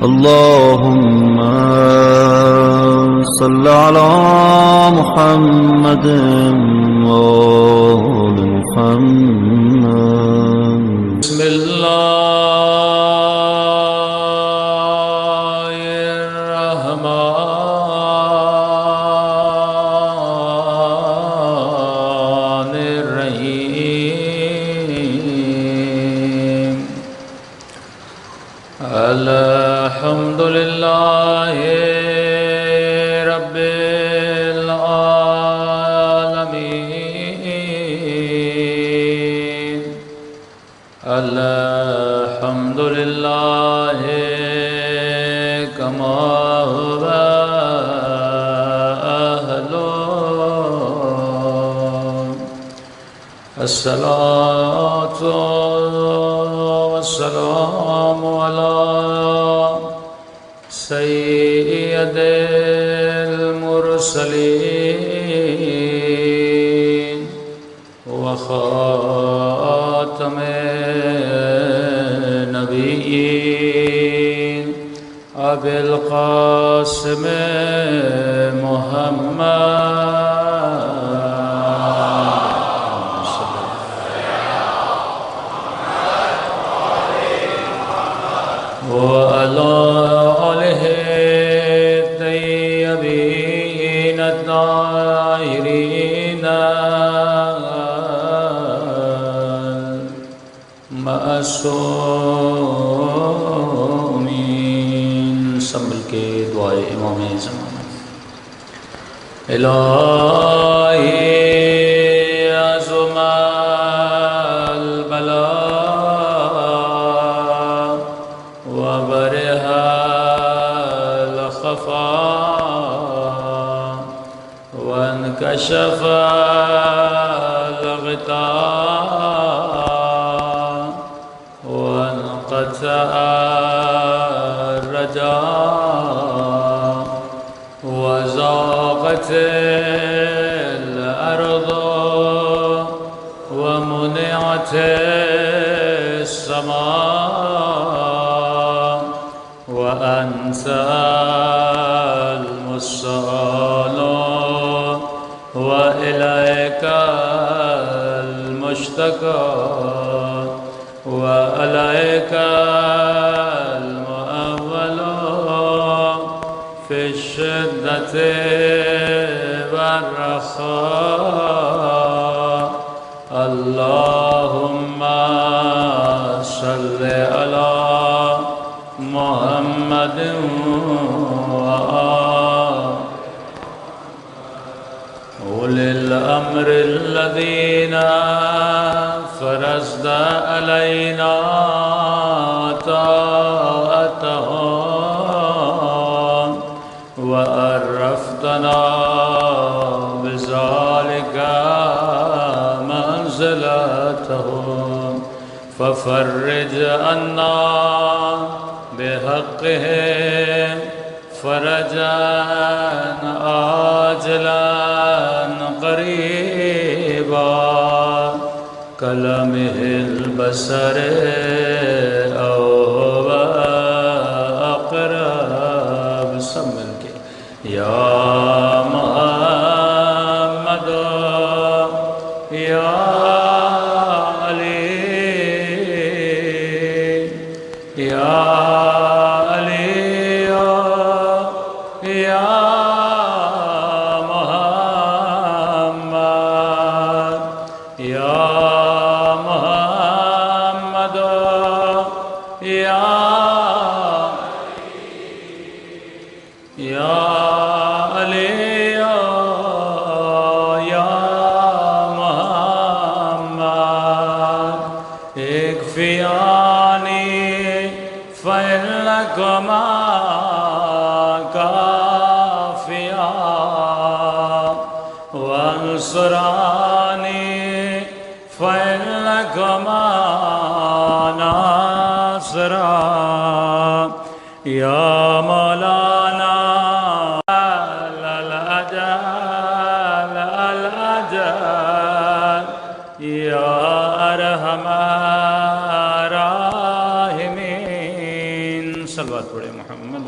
اللهم صل على محمد وآل محمد. بسم الله الرحمن الرحيم. الحمد لله رب العالمين. الحمد لله كما هو أهله. الصلاة والسلام على سيد المرسلين وخاتم النبيين أبي القاسم محمد وعلى آله الطيبين الطاهرين معصومین. سنبھل کے دعائے امام زمانہ. الہی عظم البلاء وبرح الخفاء وانكشف الغطاء وانقطع الرجاء وضاقت الأرض ومنعت السماء وأنت المستعان وإليك المشتكى وعليك المؤول في الشدة والرخاء. اللهم صل على محمد أولي الأمر الذين فرضت علينا طاعتهم وعرفتنا بذلك منزلتهم ففرج عنا بحقهم فرجا عاجلا قريبا كلمح البصر أو هو أقرب. سب مل کے یا محمد یا علی یا وانصرانی فإنكما ناصرا یا مولانا الأجل الأجل یا ارحم الراحمین. صلوات پڑھے محمد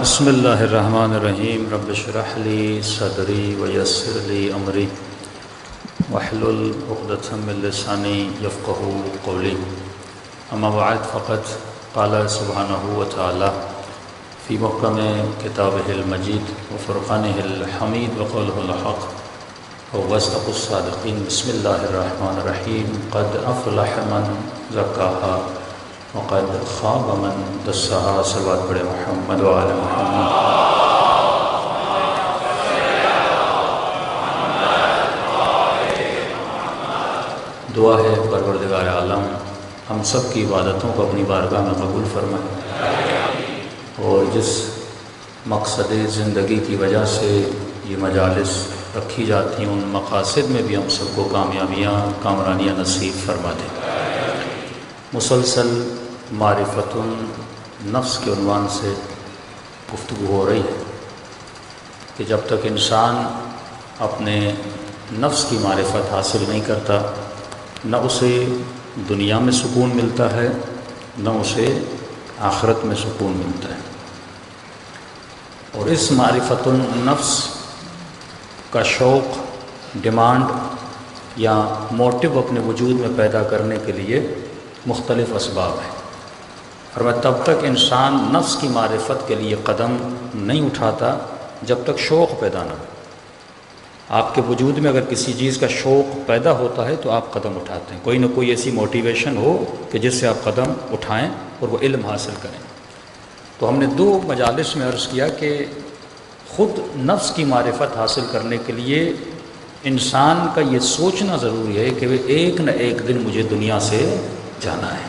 بسم اللہ الرحمن الرحیم رب اشرح لی صدری ویسر لی امری واحلل عقدۃ من لسانی یفقہوا قولی اما بعد فقد قال سبحانہ وتعالی فی محکم کتابہ المجید وفرقانہ الحمید وقولہ الحق وصدق الصادقین بسم اللہ الرحمن الرحیم قد افلح من زکاہا وقد خاب من دسہا صلوات پڑھے محمد وآل محمد۔ دعا ہے پروردگار عالم ہم سب کی عبادتوں کو اپنی بارگاہ میں قبول فرمائے اور جس مقصد زندگی کی وجہ سے یہ مجالس رکھی جاتی ہیں ان مقاصد میں بھی ہم سب کو کامیابیاں کامرانیاں نصیب فرما دیں۔ مسلسل معرفت النفس کے عنوان سے گفتگو ہو رہی ہے کہ جب تک انسان اپنے نفس کی معرفت حاصل نہیں کرتا نہ اسے دنیا میں سکون ملتا ہے نہ اسے آخرت میں سکون ملتا ہے، اور اس معرفت النفس کا شوق، ڈیمانڈ یا موٹو اپنے وجود میں پیدا کرنے کے لیے مختلف اسباب ہیں، اور میں تب تک انسان نفس کی معرفت کے لیے قدم نہیں اٹھاتا جب تک شوق پیدا نہ ہو۔ آپ کے وجود میں اگر کسی چیز کا شوق پیدا ہوتا ہے تو آپ قدم اٹھاتے ہیں، کوئی نہ کوئی ایسی موٹیویشن ہو کہ جس سے آپ قدم اٹھائیں اور وہ علم حاصل کریں۔ تو ہم نے 2 مجالس میں عرض کیا کہ خود نفس کی معرفت حاصل کرنے کے لیے انسان کا یہ سوچنا ضروری ہے کہ وہ ایک نہ ایک دن مجھے دنیا سے جانا ہے،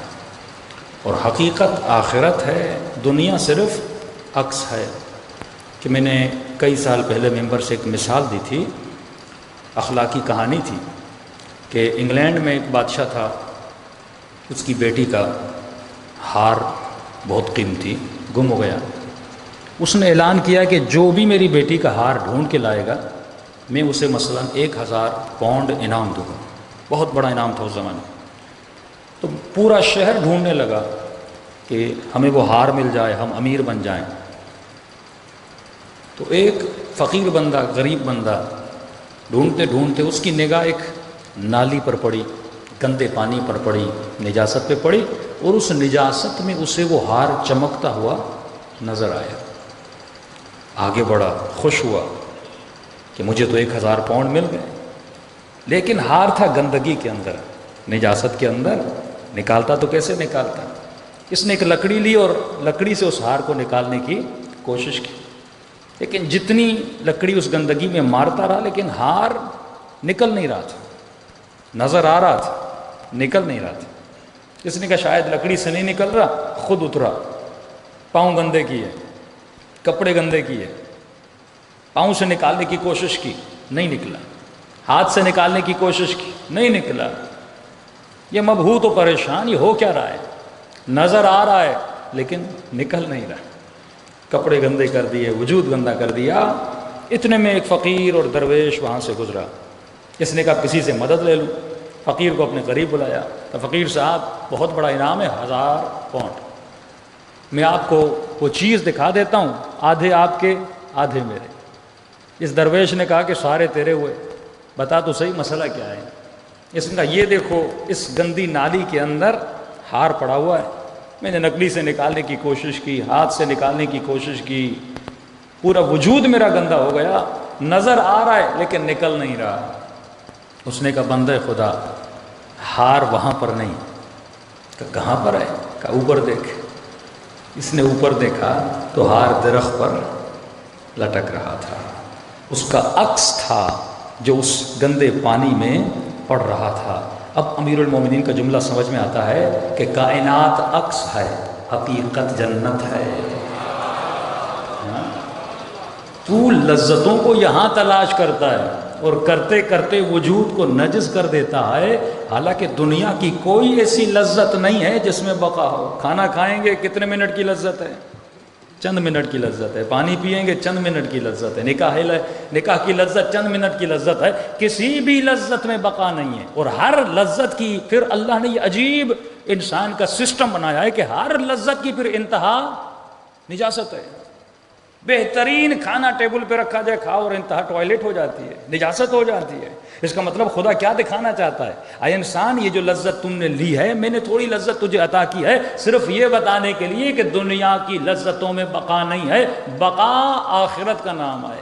اور حقیقت آخرت ہے، دنیا صرف عکس ہے۔ کہ میں نے کئی سال پہلے ممبر سے ایک مثال دی تھی، اخلاقی کہانی تھی کہ انگلینڈ میں ایک بادشاہ تھا، اس کی بیٹی کا ہار بہت قیمتی گم ہو گیا۔ اس نے اعلان کیا کہ جو بھی میری بیٹی کا ہار ڈھونڈ کے لائے گا میں اسے مثلا 1000 پاؤنڈ انعام دوں گا۔ بہت بڑا انعام تھا اس زمانے میں۔ تو پورا شہر ڈھونڈنے لگا کہ ہمیں وہ ہار مل جائے، ہم امیر بن جائیں۔ تو ایک فقیر بندہ، غریب بندہ ڈھونڈتے ڈھونڈتے اس کی نگاہ ایک نالی پر پڑی، گندے پانی پر پڑی، نجاست پہ پڑی، اور اس نجاست میں اسے وہ ہار چمکتا ہوا نظر آیا۔ آگے بڑھا، خوش ہوا کہ مجھے تو 1000 پاؤنڈ مل گئے، لیکن ہار تھا گندگی کے اندر، نجاست کے اندر، نکالتا تو کیسے نکالتا؟ اس نے ایک لکڑی لی اور لکڑی سے اس ہار کو نکالنے کی کوشش کی، لیکن جتنی لکڑی اس گندگی میں مارتا رہا لیکن ہار نکل نہیں رہا تھا، نظر آ رہا تھا، نکل نہیں رہا تھا۔ اس نے کہا شاید لکڑی سے نہیں نکل رہا، خود اترا، پاؤں گندے کیے، کپڑے گندے کیے، پاؤں سے نکالنے کی کوشش کی، نہیں نکلا، ہاتھ سے نکالنے کی کوشش کی، نہیں نکلا۔ یہ مبہوت و پریشان، یہ ہو کیا رہا ہے؟ نظر آ رہا ہے لیکن نکل نہیں رہا، کپڑے گندے کر دیے، وجود گندا کر دیا۔ اتنے میں ایک فقیر اور درویش وہاں سے گزرا، اس نے کہا کسی سے مدد لے لوں۔ فقیر کو اپنے قریب بلایا کہ فقیر صاحب بہت بڑا انعام ہے، 1000 پاؤنڈ، میں آپ کو وہ چیز دکھا دیتا ہوں، آدھے آپ کے آدھے میرے۔ اس درویش نے کہا کہ سارے تیرے ہوئے، بتا تو صحیح مسئلہ کیا ہے؟ اس نے کہا یہ دیکھو اس گندی نالی کے اندر ہار پڑا ہوا ہے، میں نے نکلی سے نکالنے کی کوشش کی، ہاتھ سے نکالنے کی کوشش کی، پورا وجود میرا گندا ہو گیا، نظر آ رہا ہے لیکن نکل نہیں رہا۔ اس نے کہا بندہ خدا ہار وہاں پر نہیں۔ کہا کہاں پر ہے؟ کہا اوپر دیکھ۔ اس نے اوپر دیکھا تو ہار درخت پر لٹک رہا تھا، اس کا عکس تھا جو اس گندے پانی میں پڑ رہا تھا۔ اب امیر المومنین کا جملہ سمجھ میں آتا ہے کہ کائنات عکس ہے، حقیقت جنت ہے۔ تو لذتوں کو یہاں تلاش کرتا ہے اور کرتے کرتے وجود کو نجس کر دیتا ہے، حالانکہ دنیا کی کوئی ایسی لذت نہیں ہے جس میں بقا ہو. کھانا کھائیں گے کتنے منٹ کی لذت ہے؟ چند منٹ کی لذت ہے. پانی پیئیں گے چند منٹ کی لذت ہے. نکاح کی لذت چند منٹ کی لذت ہے. کسی بھی لذت میں بقا نہیں ہے. اور ہر لذت کی پھر اللہ نے یہ عجیب انسان کا سسٹم بنایا ہے کہ ہر لذت کی پھر انتہا نجاست ہے. بہترین کھانا ٹیبل پہ رکھا جائے کھاؤ اور انتہا ٹوائلٹ ہو جاتی ہے, نجاست ہو جاتی ہے. اس کا مطلب خدا کیا دکھانا چاہتا ہے؟ اے انسان, یہ جو لذت تم نے لی ہے, میں نے تھوڑی لذت تجھے عطا کی ہے صرف یہ بتانے کے لیے کہ دنیا کی لذتوں میں بقا نہیں ہے. بقا آخرت کا نام ہے,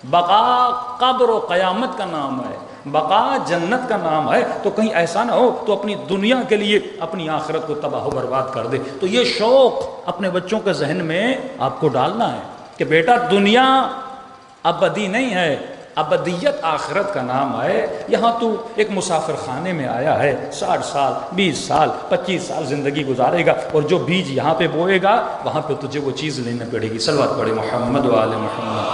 بقا قبر و قیامت کا نام ہے, بقا جنت کا نام ہے. تو کہیں ایسا نہ ہو تو اپنی دنیا کے لیے اپنی آخرت کو تباہ و برباد کر دے. تو یہ شوق اپنے بچوں کے ذہن میں آپ کو ڈالنا ہے کہ بیٹا دنیا ابدی نہیں ہے, ابدیت آخرت کا نام ہے. یہاں تو ایک مسافر خانے میں آیا ہے, 60 سال 20 سال 25 سال زندگی گزارے گا, اور جو بیج یہاں پہ بوئے گا وہاں پہ تجھے وہ چیز لینا پڑے گی. صلوات پڑھے محمد و آل محمد.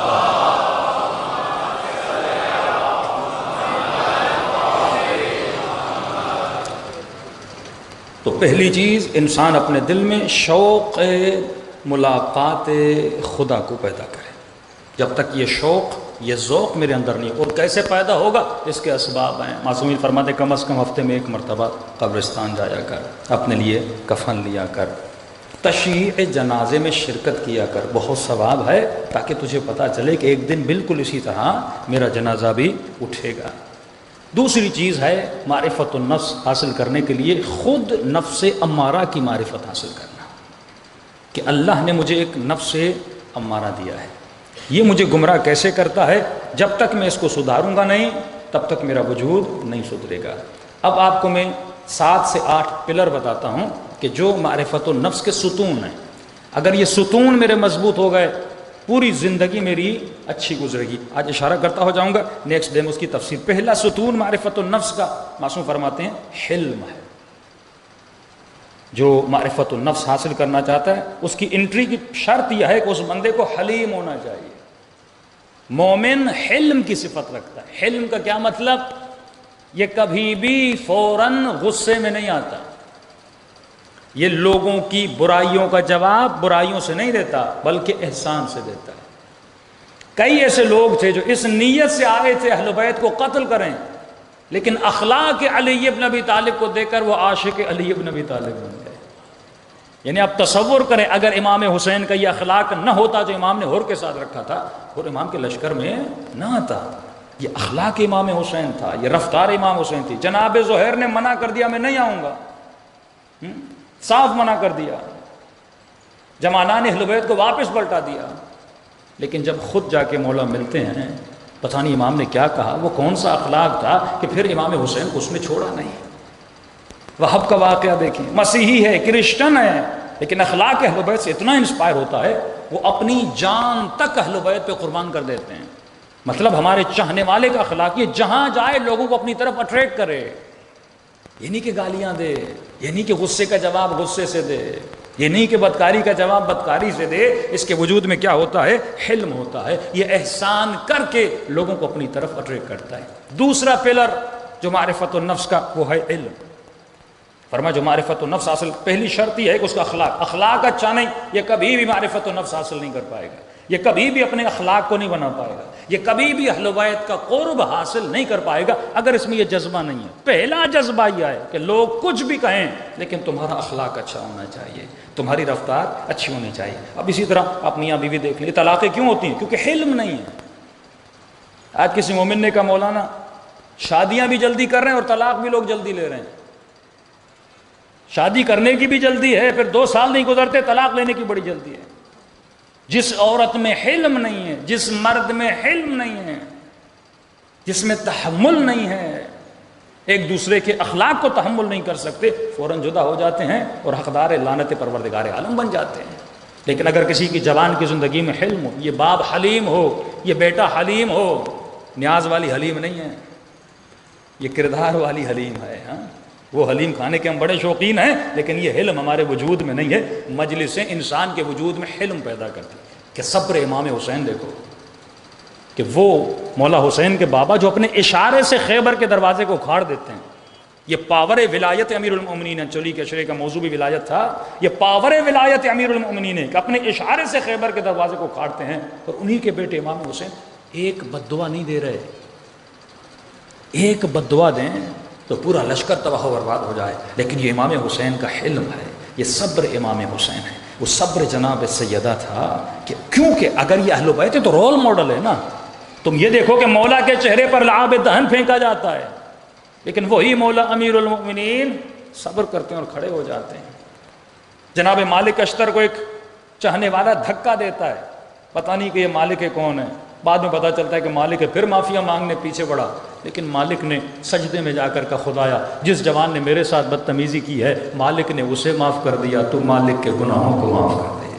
تو پہلی چیز, انسان اپنے دل میں شوق ملاقات خدا کو پیدا کرے. جب تک یہ شوق یہ ذوق میرے اندر نہیں. اور کیسے پیدا ہوگا؟ اس کے اسباب ہیں. معصومین فرماتے کم از کم ہفتے میں 1 مرتبہ قبرستان جایا کر, اپنے لیے کفن لیا کر, تشییع جنازے میں شرکت کیا کر, بہت ثواب ہے, تاکہ تجھے پتہ چلے کہ ایک دن بالکل اسی طرح میرا جنازہ بھی اٹھے گا. دوسری چیز ہے معرفت النفس حاصل کرنے کے لیے خود نفس امارہ کی معرفت حاصل کرنا, کہ اللہ نے مجھے ایک نفس امارہ دیا ہے, یہ مجھے گمراہ کیسے کرتا ہے. جب تک میں اس کو سدھاروں گا نہیں تب تک میرا وجود نہیں سدھرے گا. اب آپ کو میں 7 سے 8 پلر بتاتا ہوں کہ جو معرفت النفس کے ستون ہیں. اگر یہ ستون میرے مضبوط ہو گئے پوری زندگی میری اچھی گزرے گی. آج اشارہ کرتا ہو جاؤں گا, نیکسٹ ڈے میں اس کی تفصیل. پہلا ستون معرفت النفس کا معصوم فرماتے ہیں حلم ہے. جو معرفت النفس حاصل کرنا چاہتا ہے اس کی انٹری کی شرط یہ ہے کہ اس بندے کو حلیم ہونا چاہیے. مومن حلم کی صفت رکھتا ہے. حلم کا کیا مطلب؟ یہ کبھی بھی فوراً غصے میں نہیں آتا, یہ لوگوں کی برائیوں کا جواب برائیوں سے نہیں دیتا بلکہ احسان سے دیتا ہے. کئی ایسے لوگ تھے جو اس نیت سے آئے تھے اہل بیت کو قتل کریں, لیکن اخلاق علی ابن ابی طالب کو دیکھ کر وہ عاشق علی ابن ابی طالب بن گئے. یعنی آپ تصور کریں اگر امام حسین کا یہ اخلاق نہ ہوتا جو امام نے ہور کے ساتھ رکھا تھا, اور امام کے لشکر میں نہ آتا. یہ اخلاق امام حسین تھا, یہ رفتار امام حسین تھی. جناب زہیر نے منع کر دیا میں نہیں آؤں گا, صاف منع کر دیا. جمانہ نے اہل بیت کو واپس پلٹا دیا. لیکن جب خود جا کے مولا ملتے ہیں, پتہ نہیں امام نے کیا کہا, وہ کون سا اخلاق تھا کہ پھر امام حسین کو اس نے چھوڑا نہیں. وہب کا واقعہ دیکھیں, مسیحی ہے, کرسچن ہے, لیکن اخلاق اہل بیت سے اتنا انسپائر ہوتا ہے وہ اپنی جان تک اہل بیت پہ قربان کر دیتے ہیں. مطلب ہمارے چاہنے والے کا اخلاق یہ جہاں جائے لوگوں کو اپنی طرف اٹریکٹ کرے. یہ نہیں کہ گالیاں دے, یہ نہیں کہ غصے کا جواب غصے سے دے, یہ نہیں کہ بدکاری کا جواب بدکاری سے دے. اس کے وجود میں کیا ہوتا ہے؟ حلم ہوتا ہے. یہ احسان کر کے لوگوں کو اپنی طرف اٹریکٹ کرتا ہے. دوسرا پلر جو معرفت النفس کا وہ ہے علم. فرما جو معرفت النفس حاصل, پہلی شرط یہ ہے کہ اس کا اخلاق اچھا نہیں, یہ کبھی بھی معرفت النفس حاصل نہیں کر پائے گا. یہ کبھی بھی اپنے اخلاق کو نہیں بنا پائے گا. یہ کبھی بھی اہل بیت کا قرب حاصل نہیں کر پائے گا اگر اس میں یہ جذبہ نہیں ہے. پہلا جذبہ یہ ہے کہ لوگ کچھ بھی کہیں لیکن تمہارا اخلاق اچھا ہونا چاہیے, تمہاری رفتار اچھی ہونی چاہیے. اب اسی طرح آپ میاں بیوی دیکھ لیں, طلاقیں کیوں ہوتی ہیں؟ کیونکہ حلم نہیں ہے. آج کسی مومن نے کہا مولانا شادیاں بھی جلدی کر رہے ہیں اور طلاق بھی لوگ جلدی لے رہے ہیں. شادی کرنے کی بھی جلدی ہے, پھر 2 سال نہیں گزرتے طلاق لینے کی بڑی جلدی ہے. جس عورت میں حلم نہیں ہے, جس مرد میں حلم نہیں ہے, جس میں تحمل نہیں ہے, ایک دوسرے کے اخلاق کو تحمل نہیں کر سکتے, فوراً جدا ہو جاتے ہیں اور حقدار لعنت پروردگار عالم بن جاتے ہیں. لیکن اگر کسی کی جوان کی زندگی میں حلم ہو, یہ باپ حلیم ہو, یہ بیٹا حلیم ہو, نیاز والی حلیم نہیں ہے, یہ کردار والی حلیم ہے. ہاں وہ حلیم کھانے کے ہم بڑے شوقین ہیں, لیکن یہ حلم ہمارے وجود میں نہیں ہے. مجلسیں انسان کے وجود میں حلم پیدا کرتی کہ صبر امام حسین دیکھو کہ وہ مولا حسین کے بابا جو اپنے اشارے سے خیبر کے دروازے کو اکھاڑ دیتے ہیں, یہ پاور ولایت امیر المومنین ہے، چولی کے اشرے کا موضوع بھی ولایت تھا، یہ پاور ولایت امیر المومنین ہے کہ اپنے اشارے سے خیبر کے دروازے کو کھاڑتے ہیں، اور انہی کے بیٹے امام حسین ایک بد دعا نہیں دے رہے، ایک بد دعا دیں تو پورا لشکر تباہ و برباد ہو جائے، لیکن یہ امام حسین کا حلم ہے، یہ صبر امام حسین ہے، وہ صبر جناب سیدہ تھا کہ کیونکہ اگر یہ اہل بیت تو رول ماڈل ہے نا، تم یہ دیکھو کہ مولا کے چہرے پر لعاب دہن پھینکا جاتا ہے، لیکن وہی مولا امیر المؤمنین صبر کرتے ہیں اور کھڑے ہو جاتے ہیں۔ جناب مالک اشتر کو ایک چاہنے والا دھکا دیتا ہے، پتہ نہیں کہ یہ مالک ہے کون ہے، بعد میں پتہ چلتا ہے کہ مالک ہے، پھر معافیا مانگنے پیچھے بڑھا، لیکن مالک نے سجدے میں جا کر کہا خدایا جس جوان نے میرے ساتھ بدتمیزی کی ہے مالک نے اسے معاف کر دیا، تو مالک کے گناہوں کو معاف کر دے۔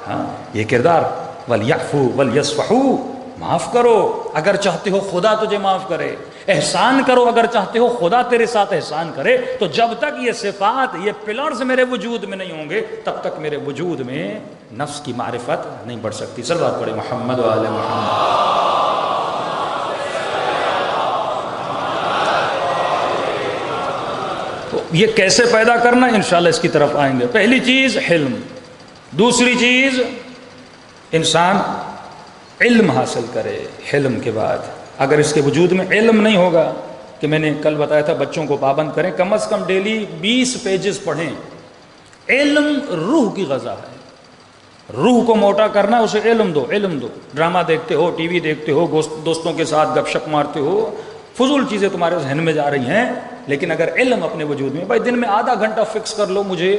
ہاں یہ کردار، وَلْيَعْفُوا وَلْيَصْفَحُوا، معاف کرو اگر چاہتے ہو خدا تجھے معاف کرے، احسان کرو اگر چاہتے ہو خدا تیرے ساتھ احسان کرے۔ تو جب تک یہ صفات، یہ پلرز میرے وجود میں نہیں ہوں گے تب تک میرے وجود میں نفس کی معرفت نہیں بڑھ سکتی۔ صلوات پڑھے محمد و آل محمد۔ تو یہ کیسے پیدا کرنا، انشاءاللہ اس کی طرف آئیں گے۔ پہلی چیز حلم، دوسری چیز انسان علم حاصل کرے۔ حلم کے بعد اگر اس کے وجود میں علم نہیں ہوگا، کہ میں نے کل بتایا تھا بچوں کو پابند کریں، کم از کم ڈیلی 20 پیجز پڑھیں۔ علم روح کی غذا ہے، روح کو موٹا کرنا، اسے علم دو، علم دو۔ ڈرامہ دیکھتے ہو، ٹی وی دیکھتے ہو، دوستوں کے ساتھ گپ شپ مارتے ہو، فضول چیزیں تمہارے ذہن میں جا رہی ہیں، لیکن اگر علم اپنے وجود میں، بھائی دن میں آدھا گھنٹہ فکس کر لو، مجھے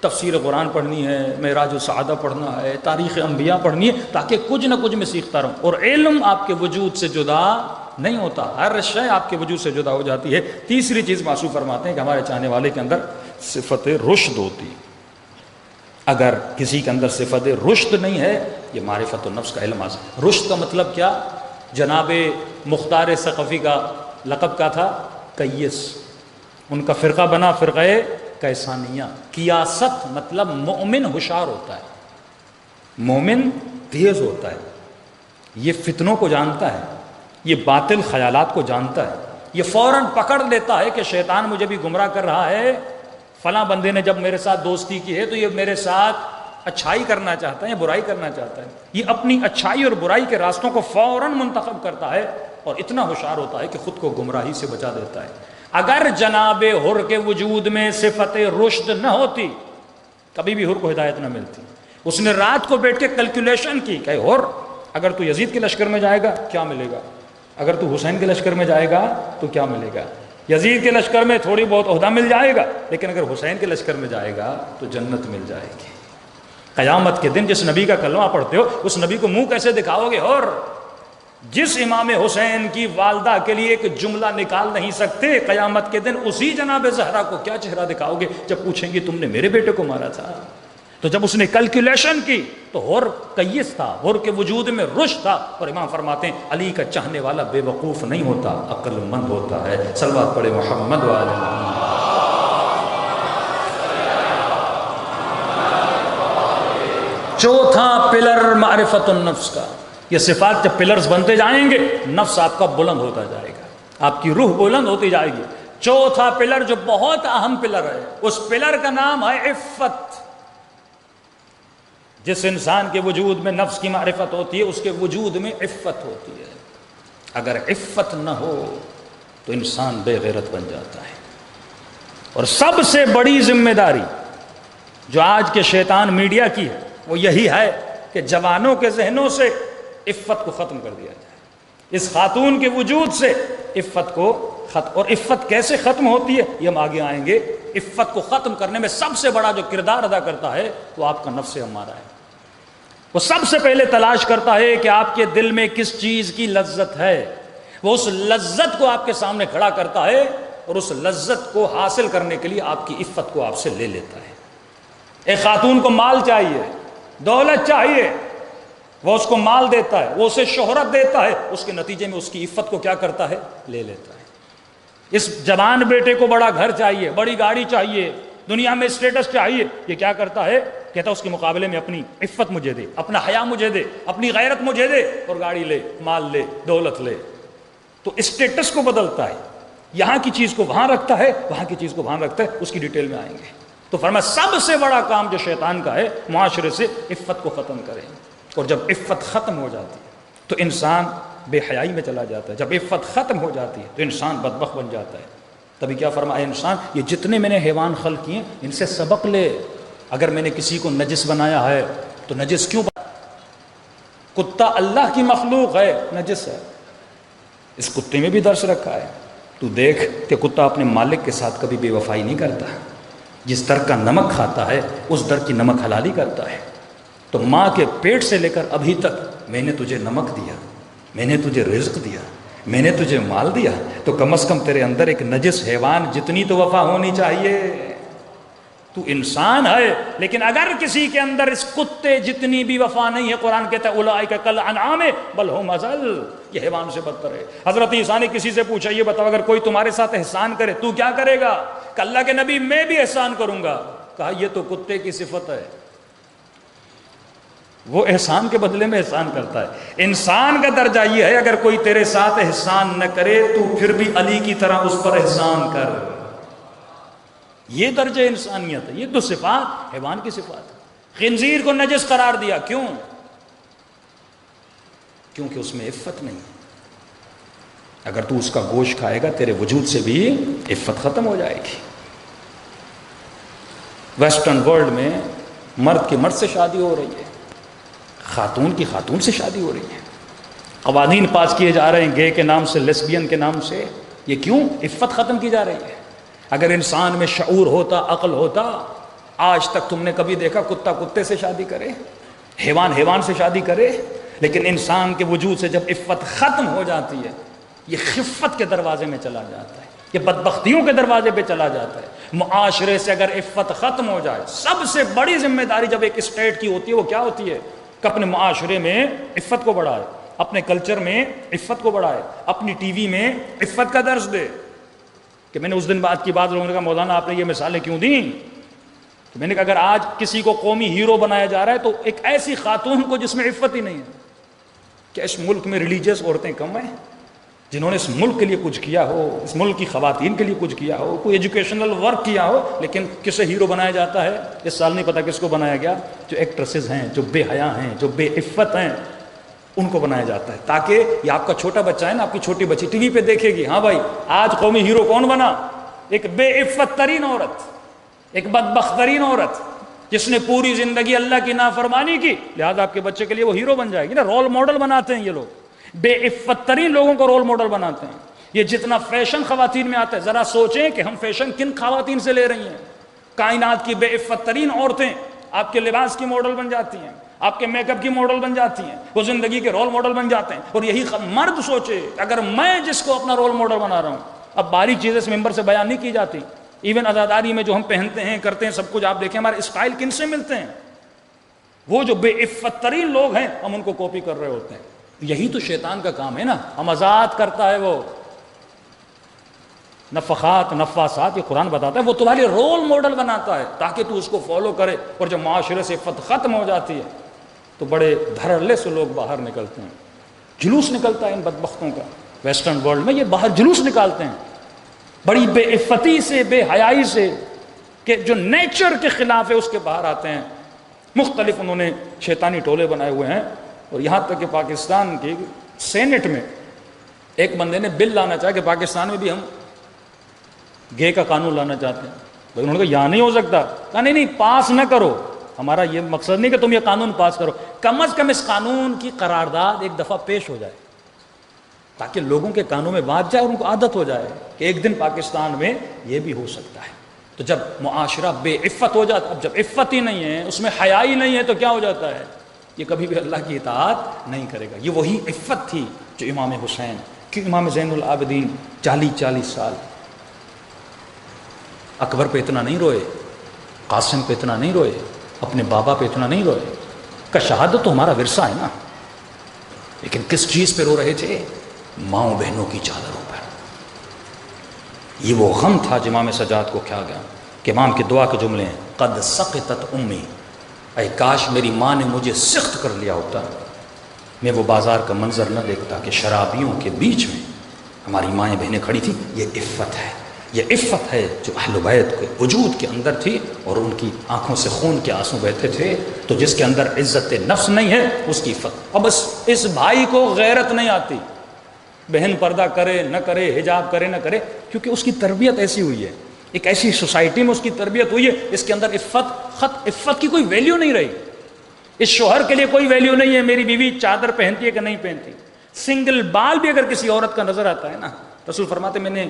تفسیر قرآن پڑھنی ہے، معراج السعادہ پڑھنا ہے، تاریخ انبیاء پڑھنی ہے، تاکہ کچھ نہ کچھ میں سیکھتا رہوں۔ اور علم آپ کے وجود سے جدا نہیں ہوتا، ہر شے آپ کے وجود سے جدا ہو جاتی ہے۔ تیسری چیز معصوم فرماتے ہیں کہ ہمارے چاہنے والے کے اندر صفت رشد ہوتی، اگر کسی کے اندر صفت رشد نہیں ہے، یہ معرفت النفس کا علم حاصل۔ رشد کا مطلب کیا؟ جناب مختار ثقفی کا لقب کا تھا کیس، ان کا فرقہ بنا فرقہ کیسانیہ۔ کیاست مطلب مومن ہوشیار ہوتا ہے، مومن تیز ہوتا ہے، یہ فتنوں کو جانتا ہے، یہ باطل خیالات کو جانتا ہے، یہ فوراً پکڑ لیتا ہے کہ شیطان مجھے بھی گمراہ کر رہا ہے، فلاں بندے نے جب میرے ساتھ دوستی کی ہے تو یہ میرے ساتھ اچھائی کرنا چاہتا ہے یا برائی کرنا چاہتا ہے۔ یہ اپنی اچھائی اور برائی کے راستوں کو فوراً منتخب کرتا ہے اور اتنا ہوشیار ہوتا ہے کہ خود کو گمراہی سے بچا دیتا ہے۔ اگر جناب حر کے وجود میں صفت رشد نہ ہوتی، کبھی بھی حر کو ہدایت نہ ملتی۔ اس نے رات کو بیٹھ کے کیلکولیشن کی کہ حر اگر تو یزید کے لشکر میں جائے گا کیا ملے گا، اگر تو حسین کے لشکر میں جائے گا تو کیا ملے گا۔ یزید کے لشکر میں تھوڑی بہت عہدہ مل جائے گا، لیکن اگر حسین کے لشکر میں جائے گا تو جنت مل جائے گی۔ قیامت کے دن جس نبی کا کلمہ پڑھتے ہو اس نبی کو منہ کیسے دکھاؤ گے؟ اور جس امام حسین کی والدہ کے لیے ایک جملہ نکال نہیں سکتے، قیامت کے دن اسی جناب زہرا کو کیا چہرہ دکھاؤ گے جب پوچھیں گے تم نے میرے بیٹے کو مارا تھا؟ تو جب اس نے کیلکولیشن کی تو حر کیس تھا، حر کے وجود میں رشد تھا، اور امام فرماتے ہیں علی کا چاہنے والا بے وقوف نہیں ہوتا، عقل مند ہوتا ہے۔ صلوات پڑھے محمد و آل محمد۔ چوتھا پلر معرفت النفس کا، یہ صفات جب پلرز بنتے جائیں گے نفس آپ کا بلند ہوتا جائے گا، آپ کی روح بلند ہوتی جائے گی۔ چوتھا پلر جو بہت اہم پلر ہے، اس پلر کا نام ہے عفت۔ جس انسان کے وجود میں نفس کی معرفت ہوتی ہے اس کے وجود میں عفت ہوتی ہے۔ اگر عفت نہ ہو تو انسان بے غیرت بن جاتا ہے۔ اور سب سے بڑی ذمہ داری جو آج کے شیطان میڈیا کی ہے وہ یہی ہے کہ جوانوں کے ذہنوں سے عفت کو ختم کر دیا جائے، اس خاتون کے وجود سے عفت کو ختم۔ اور عفت کیسے ختم ہوتی ہے یہ ہم آگے آئیں گے۔ عفت کو ختم کرنے میں سب سے بڑا جو کردار ادا کرتا ہے وہ آپ کا نفس امارہ ہے۔ وہ سب سے پہلے تلاش کرتا ہے کہ آپ کے دل میں کس چیز کی لذت ہے، وہ اس لذت کو آپ کے سامنے کھڑا کرتا ہے اور اس لذت کو حاصل کرنے کے لیے آپ کی عفت کو آپ سے لے لیتا ہے۔ ایک خاتون کو مال چاہیے، دولت چاہیے، وہ اس کو مال دیتا ہے، وہ اسے شہرت دیتا ہے، اس کے نتیجے میں اس کی عفت کو کیا کرتا ہے؟ لے لیتا ہے۔ اس جوان بیٹے کو بڑا گھر چاہیے، بڑی گاڑی چاہیے، دنیا میں اسٹیٹس چاہیے، یہ کیا کرتا ہے؟ کہتا ہے اس کے مقابلے میں اپنی عفت مجھے دے، اپنا حیا مجھے دے، اپنی غیرت مجھے دے، اور گاڑی لے، مال لے، دولت لے۔ تو اسٹیٹس کو بدلتا ہے، یہاں کی چیز کو وہاں رکھتا ہے، وہاں کی چیز کو وہاں رکھتا ہے، اس کی ڈیٹیل میں آئیں گے۔ تو فرمایا سب سے بڑا کام جو شیطان کا ہے، معاشرے سے عفت کو ختم کریں، اور جب عفت ختم ہو جاتی ہے تو انسان بے حیائی میں چلا جاتا ہے، جب عفت ختم ہو جاتی ہے تو انسان بدبخت بن جاتا ہے۔ تبھی کیا فرمایا انسان، یہ جتنے میں نے حیوان خلق کیے ان سے سبق لے، اگر میں نے کسی کو نجس بنایا ہے تو نجس کیوں بنایا؟ کتا اللہ کی مخلوق ہے، نجس ہے، اس کتے میں بھی درس رکھا ہے۔ تو دیکھ کہ کتا اپنے مالک کے ساتھ کبھی بے وفائی نہیں کرتا، جس در کا نمک کھاتا ہے اس در کی نمک حلالی کرتا ہے۔ تو ماں کے پیٹ سے لے کر ابھی تک میں نے تجھے نمک دیا، میں نے تجھے رزق دیا، میں نے تجھے مال دیا، تو کم از کم تیرے اندر ایک نجس حیوان جتنی تو وفا ہونی چاہیے۔ تو انسان ہے لیکن اگر کسی کے اندر اس کتے جتنی بھی وفا نہیں ہے، قرآن کہتا ہے اولئک کالانعام بل ھم اضل، یہ حیوان سے بدتر ہے۔ حضرت عیسیٰ نے کسی سے پوچھا، یہ بتاؤ اگر کوئی تمہارے ساتھ احسان کرے تو کیا کرے گا؟ کہ اللہ کے نبی میں بھی احسان کروں گا۔ کہا یہ تو کتے کی صفت ہے، وہ احسان کے بدلے میں احسان کرتا ہے۔ انسان کا درجہ یہ ہے اگر کوئی تیرے ساتھ احسان نہ کرے تو پھر بھی علی کی طرح اس پر احسان کر، یہ درجہ انسانیت ہے۔ یہ تو صفات حیوان کی صفات ہے۔ خنزیر کو نجس قرار دیا، کیوں؟ کیونکہ اس میں عفت نہیں ہے۔ اگر تو اس کا گوشت کھائے گا تیرے وجود سے بھی عفت ختم ہو جائے گی۔ ویسٹرن ورلڈ میں مرد کی مرد سے شادی ہو رہی ہے، خاتون کی خاتون سے شادی ہو رہی ہے، قوانین پاس کیے جا رہے ہیں گے کے نام سے، لیسبین کے نام سے۔ یہ کیوں؟ عفت ختم کی جا رہی ہے۔ اگر انسان میں شعور ہوتا، عقل ہوتا، آج تک تم نے کبھی دیکھا کتا کتے سے شادی کرے، حیوان حیوان سے شادی کرے؟ لیکن انسان کے وجود سے جب عفت ختم ہو جاتی ہے یہ خفت کے دروازے میں چلا جاتا ہے، یہ بدبختیوں کے دروازے پہ چلا جاتا ہے۔ معاشرے سے اگر عفت ختم ہو جائے، سب سے بڑی ذمہ داری جب ایک اسٹیٹ کی ہوتی ہے وہ کیا ہوتی ہے؟ کہ اپنے معاشرے میں عفت کو بڑھائے، اپنے کلچر میں عفت کو بڑھائے، اپنی ٹی وی میں عفت کا درس دے۔ کہ میں نے اس دن بات کی بات لوگوں نے کہا مولانا آپ نے یہ مثالیں کیوں دیں؟ تو میں نے کہا اگر آج کسی کو قومی ہیرو بنایا جا رہا ہے تو ایک ایسی خاتون کو جس میں عفت ہی نہیں ہے۔ کیا اس ملک میں ریلیجیس عورتیں کم ہیں جنہوں نے اس ملک کے لیے کچھ کیا ہو، اس ملک کی خواتین کے لیے کچھ کیا ہو، کوئی ایجوکیشنل ورک کیا ہو؟ لیکن کسے ہیرو بنایا جاتا ہے؟ اس سال نہیں پتا کس کو بنایا گیا، جو ایکٹریسز ہیں، جو بے حیا ہیں، جو بے عفت ہیں، ان کو بنایا جاتا ہے تاکہ یہ آپ کا چھوٹا بچہ ہے نا، آپ کی چھوٹی بچی ٹی وی پہ دیکھے گی، ہاں بھائی آج قومی ہیرو کون بنا؟ ایک بے عفت ترین عورت، ایک بدبخت ترین عورت جس نے پوری زندگی اللہ کی نافرمانی کی، لہذا آپ کے بچے کے لیے وہ ہیرو بن جائے گی نا۔ رول ماڈل بناتے ہیں یہ لوگ، بے عفت ترین لوگوں کو رول ماڈل بناتے ہیں۔ یہ جتنا فیشن خواتین میں آتا ہے، ذرا سوچیں کہ ہم فیشن کن خواتین سے لے رہی ہیں۔ کائنات کی بے عفت ترین عورتیں آپ کے لباس کی ماڈل بن جاتی ہیں، آپ کے میک اپ کی ماڈل بن جاتی ہیں، وہ زندگی کے رول ماڈل بن جاتے ہیں۔ اور یہی مرد سوچے اگر میں جس کو اپنا رول ماڈل بنا رہا ہوں، اب باریک چیزیں اس ممبر سے بیان نہیں کی جاتی، ایون عزاداری میں جو ہم پہنتے ہیں کرتے ہیں سب کچھ آپ دیکھیں ہمارے اسٹائل کن سے ملتے ہیں؟ وہ جو بے عفت ترین لوگ ہیں ہم ان کو کاپی کر رہے ہوتے ہیں۔ یہی تو شیطان کا کام ہے نا، ہم آزاد کرتا ہے وہ نفخات نفاسات، یہ قرآن بتاتا ہے، وہ تمہارے رول ماڈل بناتا ہے تاکہ تو اس کو فالو کرے۔ اور جب معاشرے سے عفت ختم ہو جاتی ہے تو بڑے دھڑلے سے لوگ باہر نکلتے ہیں، جلوس نکلتا ہے ان بدبختوں کا۔ ویسٹرن ورلڈ میں یہ باہر جلوس نکالتے ہیں بڑی بے عفتی سے، بے حیائی سے، کہ جو نیچر کے خلاف ہے اس کے باہر آتے ہیں۔ مختلف انہوں نے شیطانی ٹولے بنائے ہوئے ہیں، اور یہاں تک کہ پاکستان کی سینٹ میں ایک بندے نے بل لانا چاہا کہ پاکستان میں بھی ہم گے کا قانون لانا چاہتے ہیں۔ بھائی انہوں نے کہا یہاں نہیں ہو سکتا، کہا نہیں نہیں پاس نہ کرو، ہمارا یہ مقصد نہیں کہ تم یہ قانون پاس کرو، کم از کم اس قانون کی قرارداد ایک دفعہ پیش ہو جائے تاکہ لوگوں کے کانوں میں بات جائے اور ان کو عادت ہو جائے کہ ایک دن پاکستان میں یہ بھی ہو سکتا ہے۔ تو جب معاشرہ بے عفت ہو جاتا، اب جب عفت ہی نہیں ہے، اس میں حیا ہی نہیں ہے، تو کیا ہو جاتا ہے؟ یہ کبھی بھی اللہ کی اطاعت نہیں کرے گا۔ یہ وہی عفت تھی جو امام حسین، کہ امام زین العابدین 40 سال اکبر پہ اتنا نہیں روئے، قاسم پہ اتنا نہیں روئے، اپنے بابا پہ اتنا نہیں روئے، کہ شہادت تو ہمارا ورثہ ہے نا، لیکن کس چیز پہ رو رہے تھے؟ ماؤں بہنوں کی چادروں پر۔ یہ وہ غم تھا جو امام سجاد کو کیا گیا کہ امام کی دعا کے جملے ہیں، قد سقطت امی، اے کاش میری ماں نے مجھے سخت کر لیا ہوتا، میں وہ بازار کا منظر نہ دیکھتا کہ شرابیوں کے بیچ میں ہماری مائیں بہنیں کھڑی تھیں. یہ عفت ہے، یہ عفت ہے جو اہل بیت کے وجود کے اندر تھی، اور ان کی آنکھوں سے خون کے آنسو بہتے تھے. تو جس کے اندر عزت نفس نہیں ہے اس کی عفت. اب اس بھائی کو غیرت نہیں آتی، بہن پردہ کرے نہ کرے، حجاب کرے نہ کرے، کیونکہ اس کی تربیت ایسی ہوئی ہے، ایک ایسی سوسائٹی میں اس کی تربیت ہوئی ہے، اس کے اندر عفت کی کوئی ویلیو نہیں رہی. اس شوہر کے لیے کوئی ویلیو نہیں ہے میری بیوی چادر پہنتی ہے کہ نہیں پہنتی. سنگل بال بھی اگر کسی عورت کا نظر آتا ہے نا، رسول فرماتے میں نے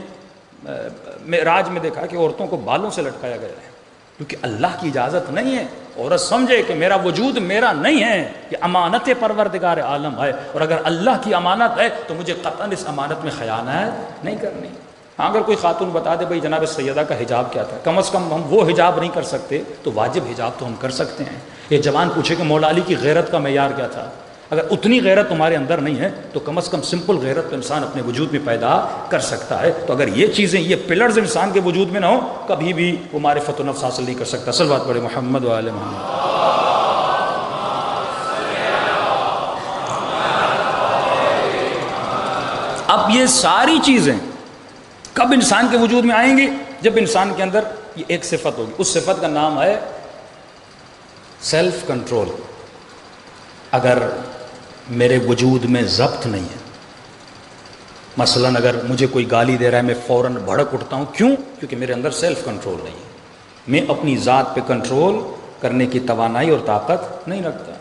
معراج میں دیکھا کہ عورتوں کو بالوں سے لٹکایا گیا ہے، کیونکہ اللہ کی اجازت نہیں ہے. عورت سمجھے کہ میرا وجود میرا نہیں ہے، یہ امانت پروردگار عالم ہے، اور اگر اللہ کی امانت ہے تو مجھے قطعاً اس امانت میں خیانت نہیں کرنی. ہاں اگر کوئی خاتون بتا دے بھائی جناب سیدہ کا حجاب کیا تھا، کم از کم ہم وہ حجاب نہیں کر سکتے تو واجب حجاب تو ہم کر سکتے ہیں. یہ جوان پوچھے کہ مولا علی کی غیرت کا معیار کیا تھا، اگر اتنی غیرت تمہارے اندر نہیں ہے تو کم از کم سمپل غیرت تو انسان اپنے وجود میں پیدا کر سکتا ہے. تو اگر یہ چیزیں، یہ پلرز انسان کے وجود میں نہ ہو، کبھی بھی وہ معرفت و نفس حاصل نہیں کر سکتا. صلوات پڑھے محمد و آل محمد. اب یہ ساری چیزیں کب انسان کے وجود میں آئیں گی؟ جب انسان کے اندر یہ ایک صفت ہوگی. اس صفت کا نام ہے سیلف کنٹرول. اگر میرے وجود میں ضبط نہیں ہے، مثلا اگر مجھے کوئی گالی دے رہا ہے میں فوراً بھڑک اٹھتا ہوں، کیوں؟ کیونکہ میرے اندر سیلف کنٹرول نہیں ہے. میں اپنی ذات پہ کنٹرول کرنے کی توانائی اور طاقت نہیں رکھتا.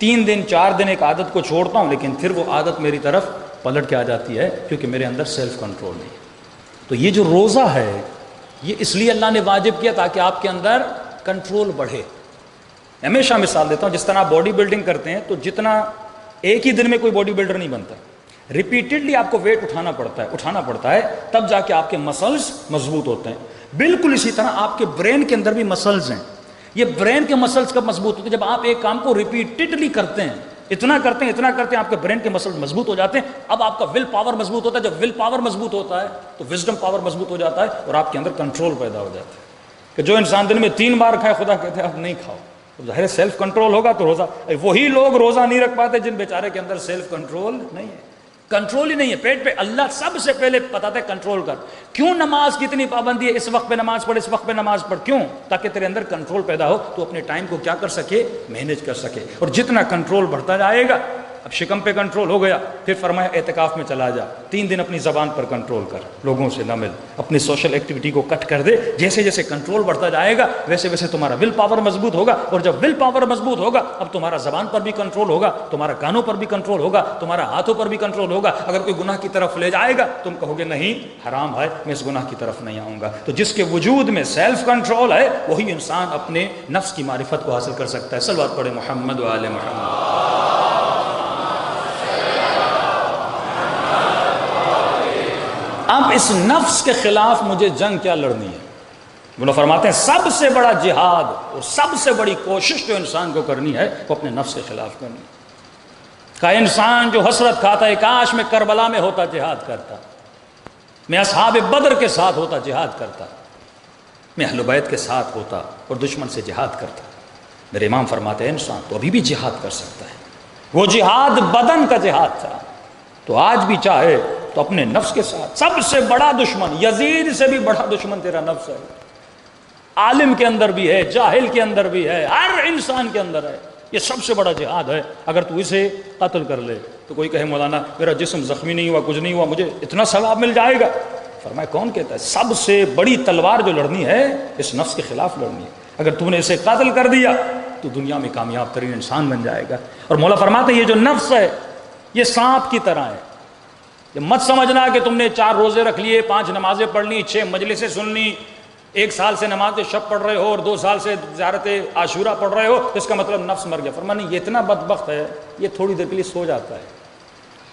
3 دن 4 دن ایک عادت کو چھوڑتا ہوں، لیکن پھر وہ عادت میری طرف پلٹ کے آ جاتی ہے، کیونکہ میرے اندر سیلف کنٹرول نہیں ہے. تو یہ جو روزہ ہے یہ اس لیے اللہ نے واجب کیا تاکہ آپ کے اندر کنٹرول بڑھے. ہمیشہ مثال دیتا ہوں، جس طرح آپ باڈی بلڈنگ کرتے ہیں تو جتنا ایک ہی دن میں کوئی باڈی بلڈر نہیں بنتا، ریپیٹڈلی آپ کو ویٹ اٹھانا پڑتا ہے تب جا کے آپ کے مسلز مضبوط ہوتے ہیں. بالکل اسی طرح آپ کے برین کے اندر بھی مسلز ہیں. یہ برین کے مسلز کب مضبوط ہوتے ہیں؟ جب آپ ایک کام کو ریپیٹڈلی کرتے ہیں، اتنا کرتے ہیں آپ کے برین کے مسلز مضبوط ہو جاتے ہیں. اب آپ کا ول پاور مضبوط ہوتا ہے. جب ول پاور مضبوط ہوتا ہے تو وزڈم پاور مضبوط ہو جاتا ہے، اور آپ کے اندر کنٹرول پیدا ہو جاتا ہے. کہ جو انسان دن میں 3 بار کھائے، خدا کہتے ہیں اب نہیں کھاؤ. ظاہر سیلف کنٹرول ہوگا تو روزہ. وہی لوگ روزہ نہیں رکھ پاتے جن بیچارے کے اندر سیلف کنٹرول نہیں ہے. کنٹرول ہی نہیں ہے پیٹ پہ. اللہ سب سے پہلے بتاتا ہے کنٹرول کر. کیوں نماز کی اتنی پابندی ہے؟ اس وقت پہ نماز پڑھ، اس وقت پہ نماز پڑھ. کیوں؟ تاکہ تیرے اندر کنٹرول پیدا ہو، تو اپنے ٹائم کو کیا کر سکے؟ مینیج کر سکے. اور جتنا کنٹرول بڑھتا جائے گا، اب شکم پہ کنٹرول ہو گیا، پھر فرمایا اعتکاف میں چلا جا، 3 دن اپنی زبان پر کنٹرول کر، لوگوں سے نہ مل، اپنی سوشل ایکٹیویٹی کو کٹ کر دے. جیسے جیسے کنٹرول بڑھتا جائے گا ویسے ویسے تمہارا ول پاور مضبوط ہوگا. اور جب ول پاور مضبوط ہوگا اب تمہارا زبان پر بھی کنٹرول ہوگا، تمہارا کانوں پر بھی کنٹرول ہوگا، تمہارا ہاتھوں پر بھی کنٹرول ہوگا. اگر کوئی گناہ کی طرف لے جائے گا تم کہو گے نہیں حرام ہے، میں اس گناہ کی طرف نہیں آؤں گا. تو جس کے وجود میں سیلف کنٹرول ہے وہی انسان اپنے نفس کی معرفت کو حاصل کر سکتا ہے. صلوات پڑھے محمد و آل محمد. اب اس نفس کے خلاف مجھے جنگ کیا لڑنی ہے؟ وہ فرماتے ہیں سب سے بڑا جہاد اور سب سے بڑی کوشش جو انسان کو کرنی ہے وہ اپنے نفس کے خلاف کرنی ہے. کا انسان جو حسرت کھاتا ہے کاش میں کربلا میں ہوتا جہاد کرتا، میں اصحاب بدر کے ساتھ ہوتا جہاد کرتا، میں اہل بیت کے ساتھ ہوتا اور دشمن سے جہاد کرتا. میرے امام فرماتے ہیں انسان تو ابھی بھی جہاد کر سکتا ہے. وہ جہاد بدن کا جہاد تھا، تو آج بھی چاہے تو اپنے نفس کے ساتھ. سب سے بڑا دشمن، یزید سے بھی بڑا دشمن تیرا نفس ہے. عالم کے اندر بھی ہے، جاہل کے اندر بھی ہے، ہر انسان کے اندر ہے. یہ سب سے بڑا جہاد ہے. اگر تو اسے قتل کر لے تو کوئی کہے مولانا میرا جسم زخمی نہیں ہوا، کچھ نہیں ہوا، مجھے اتنا ثواب مل جائے گا. فرمایا کون کہتا ہے؟ سب سے بڑی تلوار جو لڑنی ہے اس نفس کے خلاف لڑنی ہے. اگر تم نے اسے قتل کر دیا تو دنیا میں کامیاب ترین انسان بن جائے گا. اور مولا فرماتے ہیں یہ جو نفس ہے یہ سانپ کی طرح ہے. یہ مت سمجھنا کہ تم نے 4 روزے رکھ لیے، 5 نمازیں پڑھ لی، 6 مجلسیں سن لی، 1 سال سے نماز شب پڑھ رہے ہو اور 2 سال سے زیارت عاشورہ پڑھ رہے ہو اس کا مطلب نفس مر گیا. فرمایا نہیں، یہ اتنا بدبخت ہے یہ تھوڑی دیر کے لیے سو جاتا ہے،